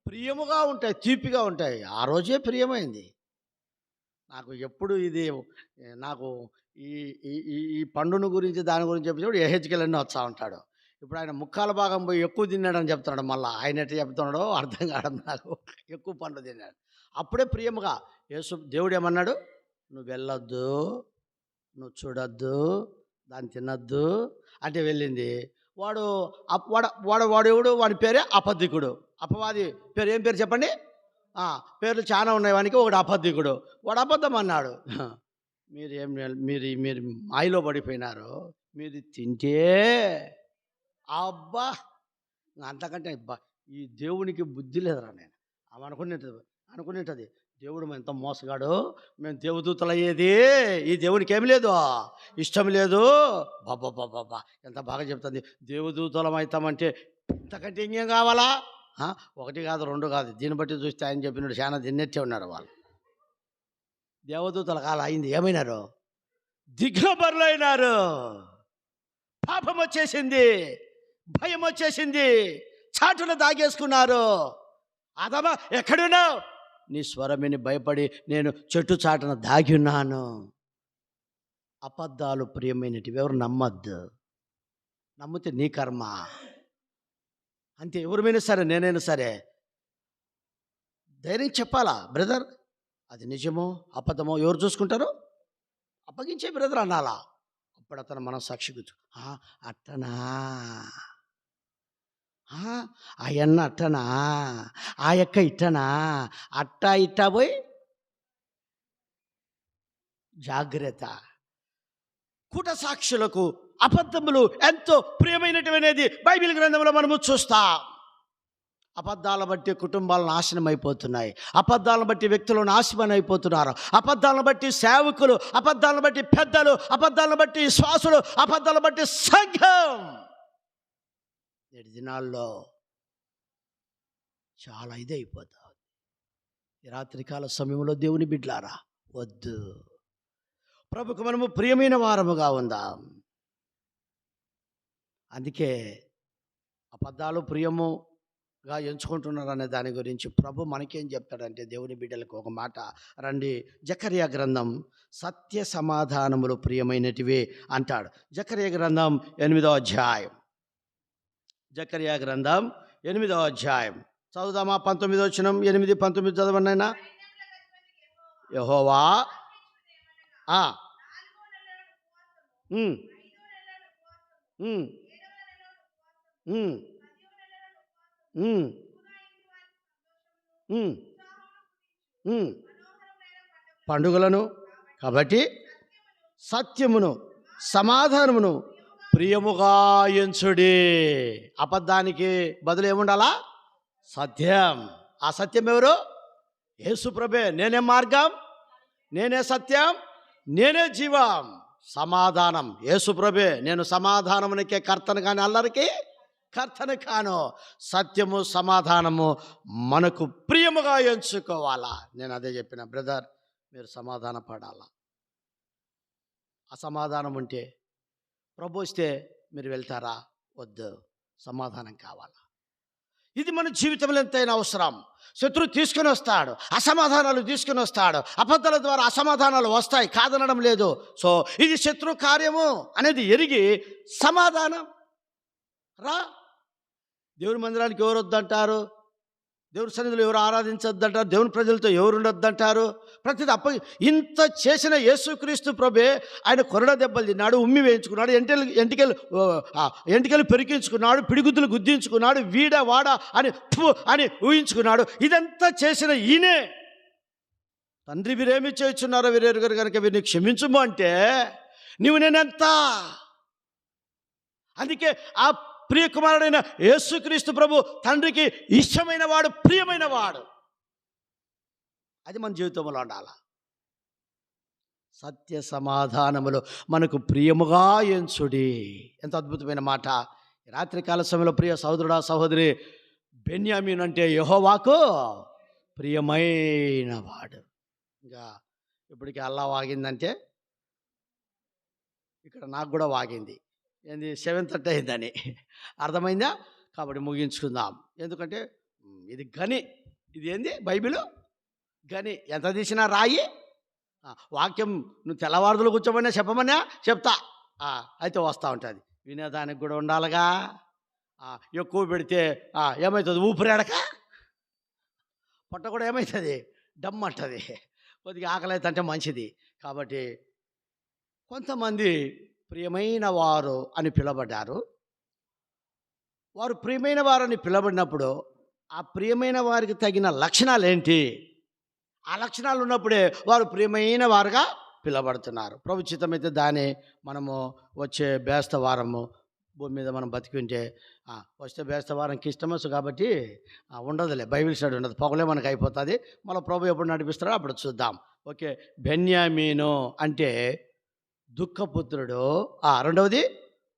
ప్రియముగా ఉంటాయి, తీపిగా ఉంటాయి. ఆ రోజే ప్రియమైంది నాకు. ఎప్పుడు ఇది నాకు ఈ ఈ పండును గురించి దాని గురించి చెప్పినప్పుడు ఎహెచ్కెళ్ళని వస్తూ ఉంటాడు. ఇప్పుడు ఆయన ముక్కాల భాగం పోయి ఎక్కువ తిన్నాడని చెప్తున్నాడు. మళ్ళీ ఆయన ఎట్లా చెప్తున్నాడో అర్థం కావడం నాకు. ఎక్కువ పండు తిన్నాడు. అప్పుడే ప్రియముగా యేసు దేవుడు ఏమన్నాడు? నువ్వు వెళ్ళొద్దు, నువ్వు చూడొద్దు, దాన్ని తినొద్దు అంటే వెళ్ళింది. వాడు ఎవడు? వాడి పేరే అబద్ధికుడు. అపవాది పేరు ఏం పేరు చెప్పండి? పేర్లు చాలా ఉన్నాయి వానికి. ఒకడు అబద్ధికుడు, వాడు అబద్ధం అన్నాడు. మీరు మాయలో పడిపోయినారు. మీరు తింటే అబ్బా అంతకంటే ఈ దేవునికి బుద్ధి లేదురా. నేను అనుకునేటది దేవుడు ఎంత మోసగాడు, మేము దేవదూతలు అయ్యేది ఈ దేవునికి ఏమి లేదు, ఇష్టం లేదు. బాబా ఎంత బాగా చెప్తుంది. దేవదూతలం అవుతామంటే ఇంతకంటే ఇంకేం కావాలా? ఒకటి కాదు, రెండు కాదు. దీన్ని బట్టి చూస్తే ఆయన చెప్పినాడు చాలా తిన్నట్టే ఉన్నారు వాళ్ళు. దేవదూతల కాలం అయింది, ఏమైనారు? దిగ్భ్రమలు అయినారు. పాపం వచ్చేసింది, భయం వచ్చేసింది, చాటున దాగేసుకున్నారు. అదమా ఎక్కడున్నావు? నీ స్వరమిని భయపడి నేను చెట్టు చాటున దాగి ఉన్నాను. అబద్ధాలు ప్రియమైనటివి ఎవరు నమ్మద్దు. నమ్మితే నీ కర్మ అంతే. ఎవరిమైనా సరే, నేనైనా సరే ధైర్యం చెప్పాలా, బ్రదర్ అది నిజమో అబద్ధమో ఎవరు చూసుకుంటారు? అప్పగించే బ్రదర్ అనాలా. అప్పుడు అతను మనం సాక్షి కూర్చు అట్టనా, ఆయన్న అట్టనా, ఆ యొక్క ఇట్టనా, అట్టా ఇట్టా పోయి జాగ్రత్త. కూట సాక్షులకు అబద్ధములు ఎంతో ప్రియమైనటువంటిది బైబిల్ గ్రంథంలో మనము చూస్తాం. అబద్ధాలను బట్టి కుటుంబాలు నాశనం అయిపోతున్నాయి. అబద్ధాలను బట్టి వ్యక్తులు నాశనం అయిపోతున్నారు. అబద్ధాలను బట్టి సేవకులు, అబద్ధాలను బట్టి పెద్దలు, అబద్ధాలను బట్టి విశ్వాసులు, అబద్ధాలను బట్టి సంఘం నేటి దినాల్లో చాలా ఇదైపోతా. ఈ రాత్రికాల సమయంలో దేవుని బిడ్లారా వద్దు. ప్రభుకు మనము ప్రియమైన వారముగా ఉందాం. అందుకే అబద్ధాలు ప్రియముగా ఎంచుకుంటున్నారు అనే దాని గురించి ప్రభు మనకేం చెప్తాడంటే, దేవుని బిడ్డలకు ఒక మాట రండి. జకర్యా గ్రంథం సత్య సమాధానములు ప్రియమైనటివే అంటాడు. జకర్యా గ్రంథం 8వ అధ్యాయం. జకర్యా గ్రంథం 8వ అధ్యాయం చదువుదామా? 19 వచనం, 8, 19 చదవండి అయినా. యెహోవా ఉమ్, ఉమ్, ఉమ్, ఉమ్, ఉమ్, ఉమ్. పండుగలను కాబట్టి సత్యమును సమాధానమును ప్రియముగా ఎంచుడి. అబద్ధానికి బదులు ఏముండాలా? సత్యం. ఆ సత్యం ఎవరు? యేసు ప్రభే. నేనే మార్గం, నేనే సత్యం, నేనే జీవం. సమాధానం యేసు ప్రభే. నేను సమాధానమునికే కర్తను కానీ అల్లరికి కర్తను కాను. సత్యము సమాధానము మనకు ప్రియముగా ఎంచుకోవాలా. నేను అదే చెప్పిన, బ్రదర్ మీరు సమాధాన పడాలా. అసమాధానం ఉంటే ప్రభు వస్తే మీరు వెళ్తారా? వద్దు. సమాధానం కావాలా. ఇది మన జీవితంలో ఎంతైనా అవసరం. శత్రువు తీసుకుని వస్తాడు, అసమాధానాలు తీసుకుని వస్తాడు. అబద్ధాల ద్వారా అసమాధానాలు వస్తాయి, కాదనడం లేదు. సో ఇది శత్రు కార్యము అనేది ఎరిగి సమాధానం రా. దేవుని మందిరానికి ఎవరు వద్దంటారు? దేవుని సన్నిధిలో ఎవరు ఆరాధించొద్దంటారు? దేవుని ప్రజలతో ఎవరు ఉండొద్దంటారు? ప్రతిది ఇంత చేసిన యేసుక్రీస్తు ప్రభే ఆయన కొరడ దెబ్బలు తిన్నాడు, ఉమ్మి వేయించుకున్నాడు, ఎంటికలు పెరికించుకున్నాడు, పిడిగుద్దులు గుద్దించుకున్నాడు, వీడ వాడ అని ఊహించుకున్నాడు. ఇదంతా చేసిన ఈయనే తండ్రి వీరేమి చేయుచున్నారో వీరెరుగరు కనుక వీరిని క్షమించుము అంటే నీవు నేనెంత. అందుకే ఆ ప్రియకుమారుడైన యేసుక్రీస్తు ప్రభు తండ్రికి ఇష్టమైన వాడు, ప్రియమైన వాడు. అది మన జీవితంలో ఉండాలి. సత్య సమాధానములు మనకు ప్రియముగా ఎంచుడి. ఎంత అద్భుతమైన మాట. రాత్రికాల సమయంలో ప్రియ సహోదరుడా సహోదరి, బెన్యామీను అంటే యెహోవాకు ప్రియమైన వాడు. ఇంకా ఇప్పటికి అల్లా వాగిందంటే ఇక్కడ నాకు కూడా వాగింది. ఏంది 7:30 అయిందని అర్థమైందా? కాబట్టి ముగించుకుందాం. ఎందుకంటే ఇది గని, ఇది ఏంది బైబిలు గని. ఎంత తీసినా రాయి. వాక్యం నువ్వు తెల్లవారుదలు కూర్చోమన్నా చెప్పమన్నా చెప్తా, అయితే వస్తూ ఉంటుంది. వినేదానికి కూడా ఉండాలిగా. ఎక్కువ పెడితే ఏమవుతుంది? ఊపిరాడక పొట్ట కూడా ఏమవుతుంది? డమ్ అంటుంది. కొద్దిగా ఆకలి అవుతుంటే మంచిది. కాబట్టి కొంతమంది ప్రియమైన వారు అని పిలవబడ్డారు. వారు ప్రియమైన వారని పిలవబడినప్పుడు ఆ ప్రియమైన వారికి తగిన లక్షణాలు ఏంటి? ఆ లక్షణాలు ఉన్నప్పుడే వారు ప్రియమైన వారుగా పిలవబడుతున్నారు. ప్రభు చిత్తమైతే దాన్ని మనము వచ్చే బేస్తవారము భూమి మీద మనం బతికింటే వస్తే బేస్తవారం క్రిస్టమస్ కాబట్టి ఉండదులే, బైబిల్ స్టడీ ఉండదు, పొగలే మనకు అయిపోతుంది. మళ్ళీ ప్రభు ఎప్పుడు నడిపిస్తారో అప్పుడు చూద్దాం. ఓకే. బెన్యామీను అంటే దుఃఖపుత్రుడు, రెండవది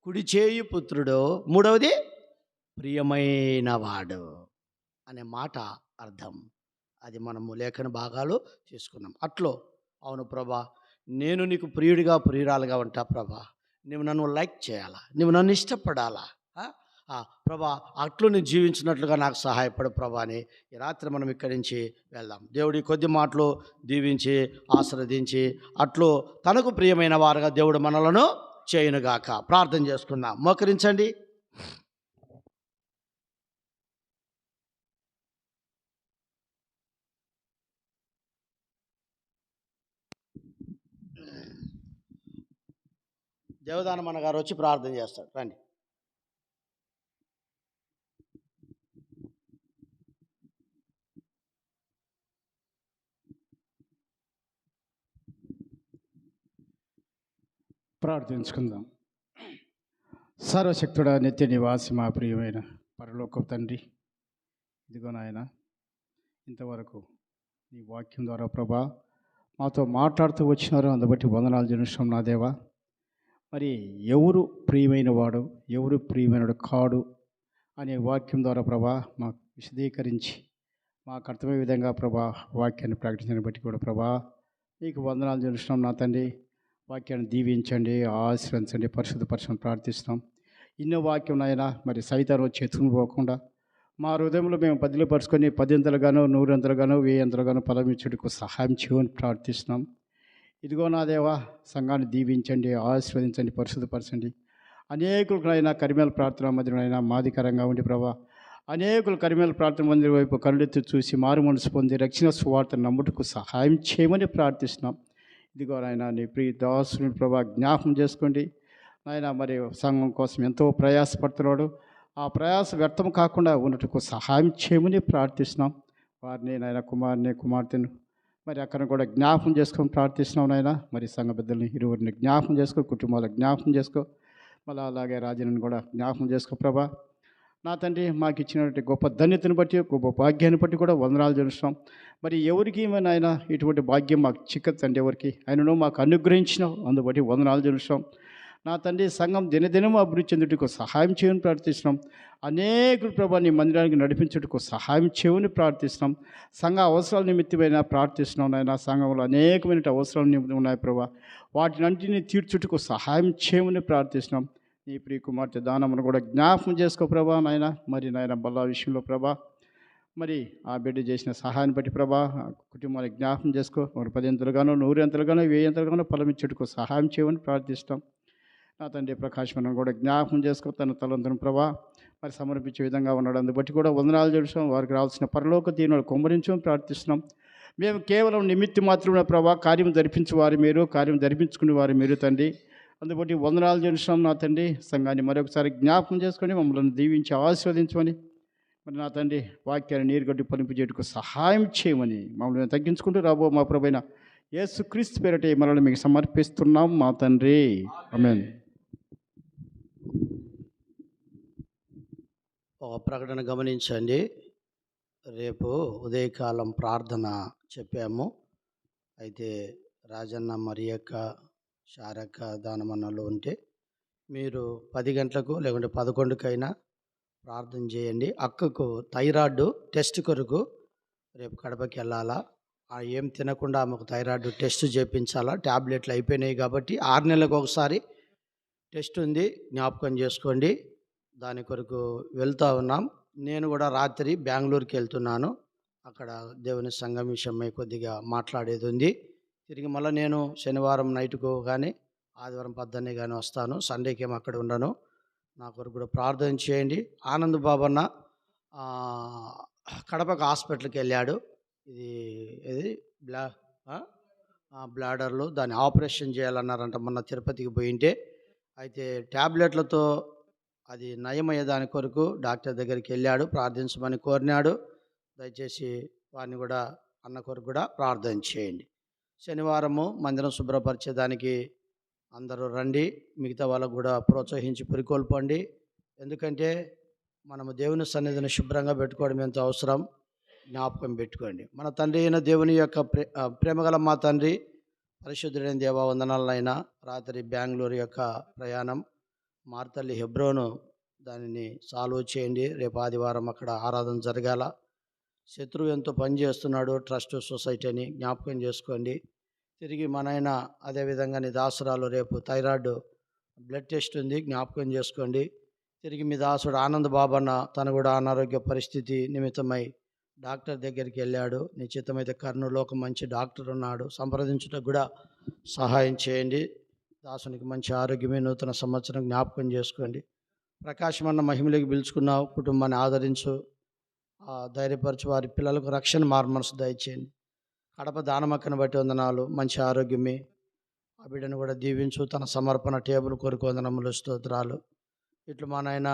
కుడి చేయి పుత్రుడు, మూడవది ప్రియమైన వాడు అనే మాట అర్థం. అది మనము లేఖన భాగాలు తీసుకున్నాం. అట్లో అవును ప్రభా, నేను నీకు ప్రియుడిగా ప్రియురాలుగా ఉంటా ప్రభా, నువ్వు నన్ను లైక్ చేయాలా, నువ్వు నన్ను ఇష్టపడాలా ప్రభా, అట్లు నేను జీవించినట్లుగా నాకు సహాయపడు ప్రభా అని ఈ రాత్రి మనం ఇక్కడి నుంచి వెళ్దాం. దేవుడి కొద్ది మాటలు దీవించి ఆశీర్వదించి అట్లు తనకు ప్రియమైన వారుగా దేవుడు మనలను చేయునుగాక. ప్రార్థన చేసుకుందాం. మోకరించండి. దేవదానం అన్న గారు వచ్చి ప్రార్థన చేస్తాడు. రండి. ప్రార్థించుకుందాం. సర్వశక్తుడా, నిత్య నివాసి, మా ప్రియమైన పరలోకపు తండ్రి, ఇదిగో నాయన, ఇంతవరకు నీ వాక్యం ద్వారా ప్రభా మాతో మాట్లాడుతూ వచ్చినారు. అందుబట్టి వందనాలు జనుషం నా దేవా. మరి ఎవరు ప్రియమైన వాడు, ఎవరు ప్రియమైనడు కాడు అనే వాక్యం ద్వారా ప్రభా మాకు విశదీకరించి మా కర్తవ్య విధంగా ప్రభా వాక్యాన్ని ప్రకటించని బట్టి కూడా ప్రభా మీకు వందనాలు చెల్లిస్తున్నాం నా తండ్రి. వాక్యాన్ని దీవించండి, ఆశీర్వదించండి, పరిశుద్ధపరచని ప్రార్థిస్తున్నాం. ఇన్నో వాక్యం నాయన మరి సైతాన్ని వచ్చి ఎత్తుకుని పోకుండా మా హృదయంలో మేము బదిలీపరుచుకొని 10 100 1000 ఫలమిచ్చుటకు సహాయం చేయని ప్రార్థిస్తున్నాం. ఇదిగో నా దేవా, సంఘాన్ని దీవించండి, ఆశీర్వదించండి, పరిశుద్ధపరచండి. అనేకులకైనా కరిమేల ప్రార్థన మందిరమైనా మాదికరంగా ఉండి ప్రభా అనేకులు కరిమేల ప్రార్థన మందిరం వైపు కరుడెత్తి చూసి మారు మనసు పొంది రక్షణ సువార్తను నమ్ముటకు సహాయం చేయమని ప్రార్థిస్తున్నాం. ఇదిగో నాయన నీ ప్రియ దాసుని ప్రభా జ్ఞాపకం చేసుకోండి నాయన. మరి సంఘం కోసం ఎంతో ప్రయాసపడుతున్నాడు, ఆ ప్రయాస వ్యర్థం కాకుండా ఉన్నట్టుకు సహాయం చేయమని ప్రార్థిస్తున్నాం. వారిని నాయన కుమార్తెను మరి అక్కడ కూడా జ్ఞాపకం చేసుకొని ప్రార్థిస్తున్నాం నాయన. మరి సంఘ పెద్దల్ని ఇరువురిని జ్ఞాపకం చేసుకో, కుటుంబాలకు జ్ఞాపకం చేసుకో, మళ్ళీ అలాగే రాజుని కూడా జ్ఞాపకం చేసుకో ప్రభా. నా తండ్రి మాకు ఇచ్చినటువంటి గొప్ప ధన్యతను బట్టి గొప్ప భాగ్యాన్ని బట్టి కూడా వందనాలు చెల్లిస్తున్నాం. మరి ఎవరికి నాయన ఇటువంటి భాగ్యం మాకు చిక్కదు తండ్రి, ఎవరికి ఆయనను మాకు అనుగ్రహించినావు, అందుబట్టి వందనాలు చెల్లిస్తున్నాం. నా తండ్రి సంఘం దినదినం అభివృద్ధి చెందుటకు సహాయం చేయని ప్రార్థిస్తున్నాం. అనేకులు ప్రభా నీ మందిరానికి నడిపించుటకు సహాయం చేయని ప్రార్థిస్తున్నాం. సంఘ అవసరాల నిమిత్తమైన ప్రార్థిస్తున్నాం నాయన. సంఘంలో అనేకమైన అవసరాలు నిమిత్తం ఉన్నాయి ప్రభా, వాటినంటిని తీర్చుటకు సహాయం చేయమని ప్రార్థిస్తున్నాం. నీ ప్రియ కుమార్తె దానమును కూడా జ్ఞాపకం చేసుకో ప్రభా నాయన. మరి నాయన బల్లా విషయంలో ప్రభా మరి ఆ బిడ్డ చేసిన సహాయాన్ని బట్టి ప్రభా కుటుంబాన్ని జ్ఞాపకం చేసుకో. మరి 10 100 1000 ఫలమిచ్చుటకు సహాయం చేయమని ప్రార్థిస్తాం. నా తండ్రి ప్రకాశమను కూడా జ్ఞాపకం చేసుకో. తన తలంతను ప్రభా మరి సమర్పించే విధంగా ఉన్నాడు, అందుబట్టి కూడా వందనాలు చేస్తాం. వారికి రావాల్సిన పరలోక దీనులు కుమ్మరించమని ప్రార్థిస్తున్నాం. మేము కేవలం నిమిత్తి మాత్రమే ప్రభా కార్యం జరిపించే వారు మీరు, కార్యం జరిపించుకునే వారు మీరు తండ్రి, అందుబట్టి వందనాలు చేస్తున్నాం నా తండ్రి. సంఘాన్ని మరొకసారి జ్ఞాపకం చేసుకొని మమ్మల్ని దీవించి ఆశీర్వదించమని, మరి నా తండ్రి వాక్యాన్ని నీరుగడ్డి పలింపు చేయటకు సహాయం చేయమని మమ్మల్ని తగ్గించుకుంటూ రాబో మా ప్రభువైన యేసుక్రీస్తు పేరిట మనల్ని మీకు సమర్పిస్తున్నాం మా తండ్రి, ఆమేన్. ఒక ప్రకటన గమనించండి. రేపు ఉదయకాలం ప్రార్థన చెప్పాము. అయితే రాజన్న మరియక్క శారక్క దానమన్నలు ఉంటే మీరు 10 గంటలకు లేకుంటే 11కైనా ప్రార్థన చేయండి. అక్కకు థైరాయిడ్ టెస్ట్ కొరకు రేపు కడపకి వెళ్ళాలా, ఏం తినకుండా ఆమెకు థైరాయిడ్ టెస్ట్ చేయించాలా. ట్యాబ్లెట్లు అయిపోయినాయి కాబట్టి 6 నెలలకు ఒకసారి టెస్ట్ ఉంది, జ్ఞాపకం చేసుకోండి. దాని కొరకు వెళ్తూ ఉన్నాం. నేను కూడా రాత్రి బెంగళూరుకి వెళ్తున్నాను. అక్కడ దేవుని సంఘం విషయమై కొద్దిగా మాట్లాడేది ఉంది. తిరిగి మళ్ళీ నేను శనివారం నైట్కు కానీ ఆదివారం పొద్దున్నే కానీ వస్తాను. సండేకి ఏమో అక్కడ ఉండను. నా కొరకు కూడా ప్రార్థన చేయండి. ఆనంద్ బాబన్న కడపకు హాస్పిటల్కి వెళ్ళాడు. ఇది బ్లాడర్లు దాన్ని ఆపరేషన్ చేయాలన్నారంట. మొన్న తిరుపతికి పోయింటే అయితే ట్యాబ్లెట్లతో అది నయమయ్యే దాని కొరకు డాక్టర్ దగ్గరికి వెళ్ళాడు, ప్రార్థించమని కోరినాడు. దయచేసి వారిని కూడా అన్న కొరకు కూడా ప్రార్థన చేయండి. శనివారము మందిరం శుభ్రపరిచేదానికి అందరూ రండి. మిగతా వాళ్ళకు కూడా ప్రోత్సహించి పురికొల్పండి. ఎందుకంటే మనము దేవుని సన్నిధిని శుభ్రంగా పెట్టుకోవడం ఎంతో అవసరం, జ్ఞాపకం పెట్టుకోండి. మన తండ్రి అయిన దేవుని యొక్క ప్రేమగల మా తండ్రి, పరిశుద్ధుడైన దేవా వందనాలైనా. రాత్రి బెంగళూరు యొక్క ప్రయాణం, మార్తల్లి హెబ్రోను దానిని సాల్వ్ చేయండి. రేపు ఆదివారం అక్కడ ఆరాధన జరగాల. శత్రువు ఎంతో పనిచేస్తున్నాడు ట్రస్ట్ సొసైటీ అని జ్ఞాపకం చేసుకోండి. తిరిగి మన అదేవిధంగా నీ దాసురాలు రేపు థైరాయిడ్ బ్లడ్ టెస్ట్ ఉంది, జ్ఞాపకం చేసుకోండి. తిరిగి మీ దాసుడు ఆనంద్ బాబన్న తను కూడా అనారోగ్య పరిస్థితి నిమిత్తమై డాక్టర్ దగ్గరికి వెళ్ళాడు. నిశ్చితమైతే కర్నూలులో ఒక మంచి డాక్టర్ ఉన్నాడు, సంప్రదించుటకు కూడా సహాయం చేయండి. దాసునికి మంచి ఆరోగ్యమే నూతన సంవత్సరం జ్ఞాపకం చేసుకోండి. ప్రకాశమన్న మహిమలోకి పిలుచుకున్నావు, కుటుంబాన్ని ఆదరించు, ధైర్యపరచు, వారి పిల్లలకు రక్షణ మార్మనసు దయచేయండి. కడప దానమక్కను బట్టి వందనాలు, మంచి ఆరోగ్యమే. ఆ బిడ్డను కూడా దీవించు, తన సమర్పణ టేబుల్ కొరకు వందనములు స్తోత్రాలు. ఇట్లు మా నాయన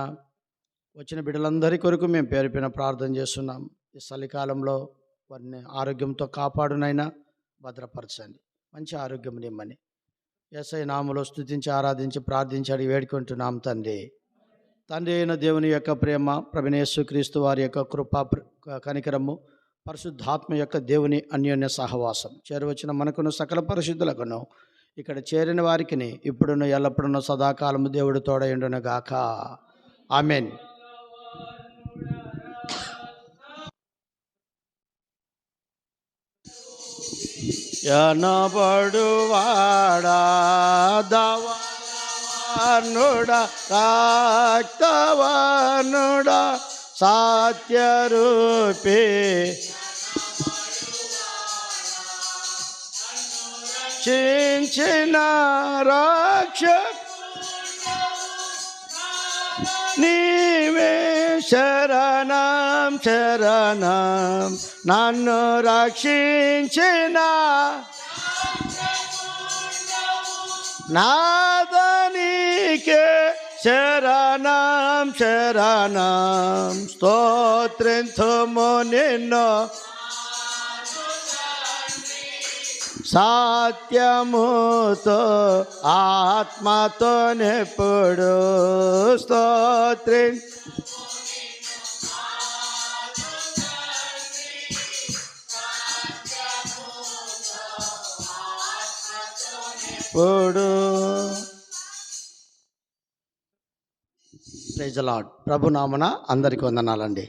వచ్చిన బిడ్డలందరి కొరకు మేము పేరుపైన ప్రార్థన చేస్తున్నాం. ఈ చలికాలంలో వారిని ఆరోగ్యంతో కాపాడునైనా భద్రపరచండి, మంచి ఆరోగ్యం నిమ్మని యేసయ్య నామములో స్తుతించి ఆరాధించి ప్రార్థించాడు వేడుకుంటున్నాం తండ్రి. తండ్రి అయిన దేవుని యొక్క ప్రేమ, ప్రభువైన యేసుక్రీస్తు వారి యొక్క కృపా కనికరము, పరిశుద్ధాత్మ యొక్క దేవుని అన్యోన్య సహవాసం చేరువచ్చిన మనకును సకల పరిశుద్ధులకును ఇక్కడ చేరిన వారికి ఇప్పుడును ఎల్లప్పుడూ సదాకాలము దేవుడు తోడయుండును గాక. ఆమెన్. ఎనబడువాడా దవానుడా రక్తవానుడా సత్యరూపే చించిన రక్షక నీవే శరణం శరణం నన్ను రక్షించిన నాదనీకే శరణం శరణం స్తోత్రింతుము నిన్ను సత్యముతో ఆత్మతో నెప్పుడు స్తోత్రి ఇప్పుడు ప్రైజ్ ది లార్డ్. ప్రభు నామన అందరికి వందనాలండి.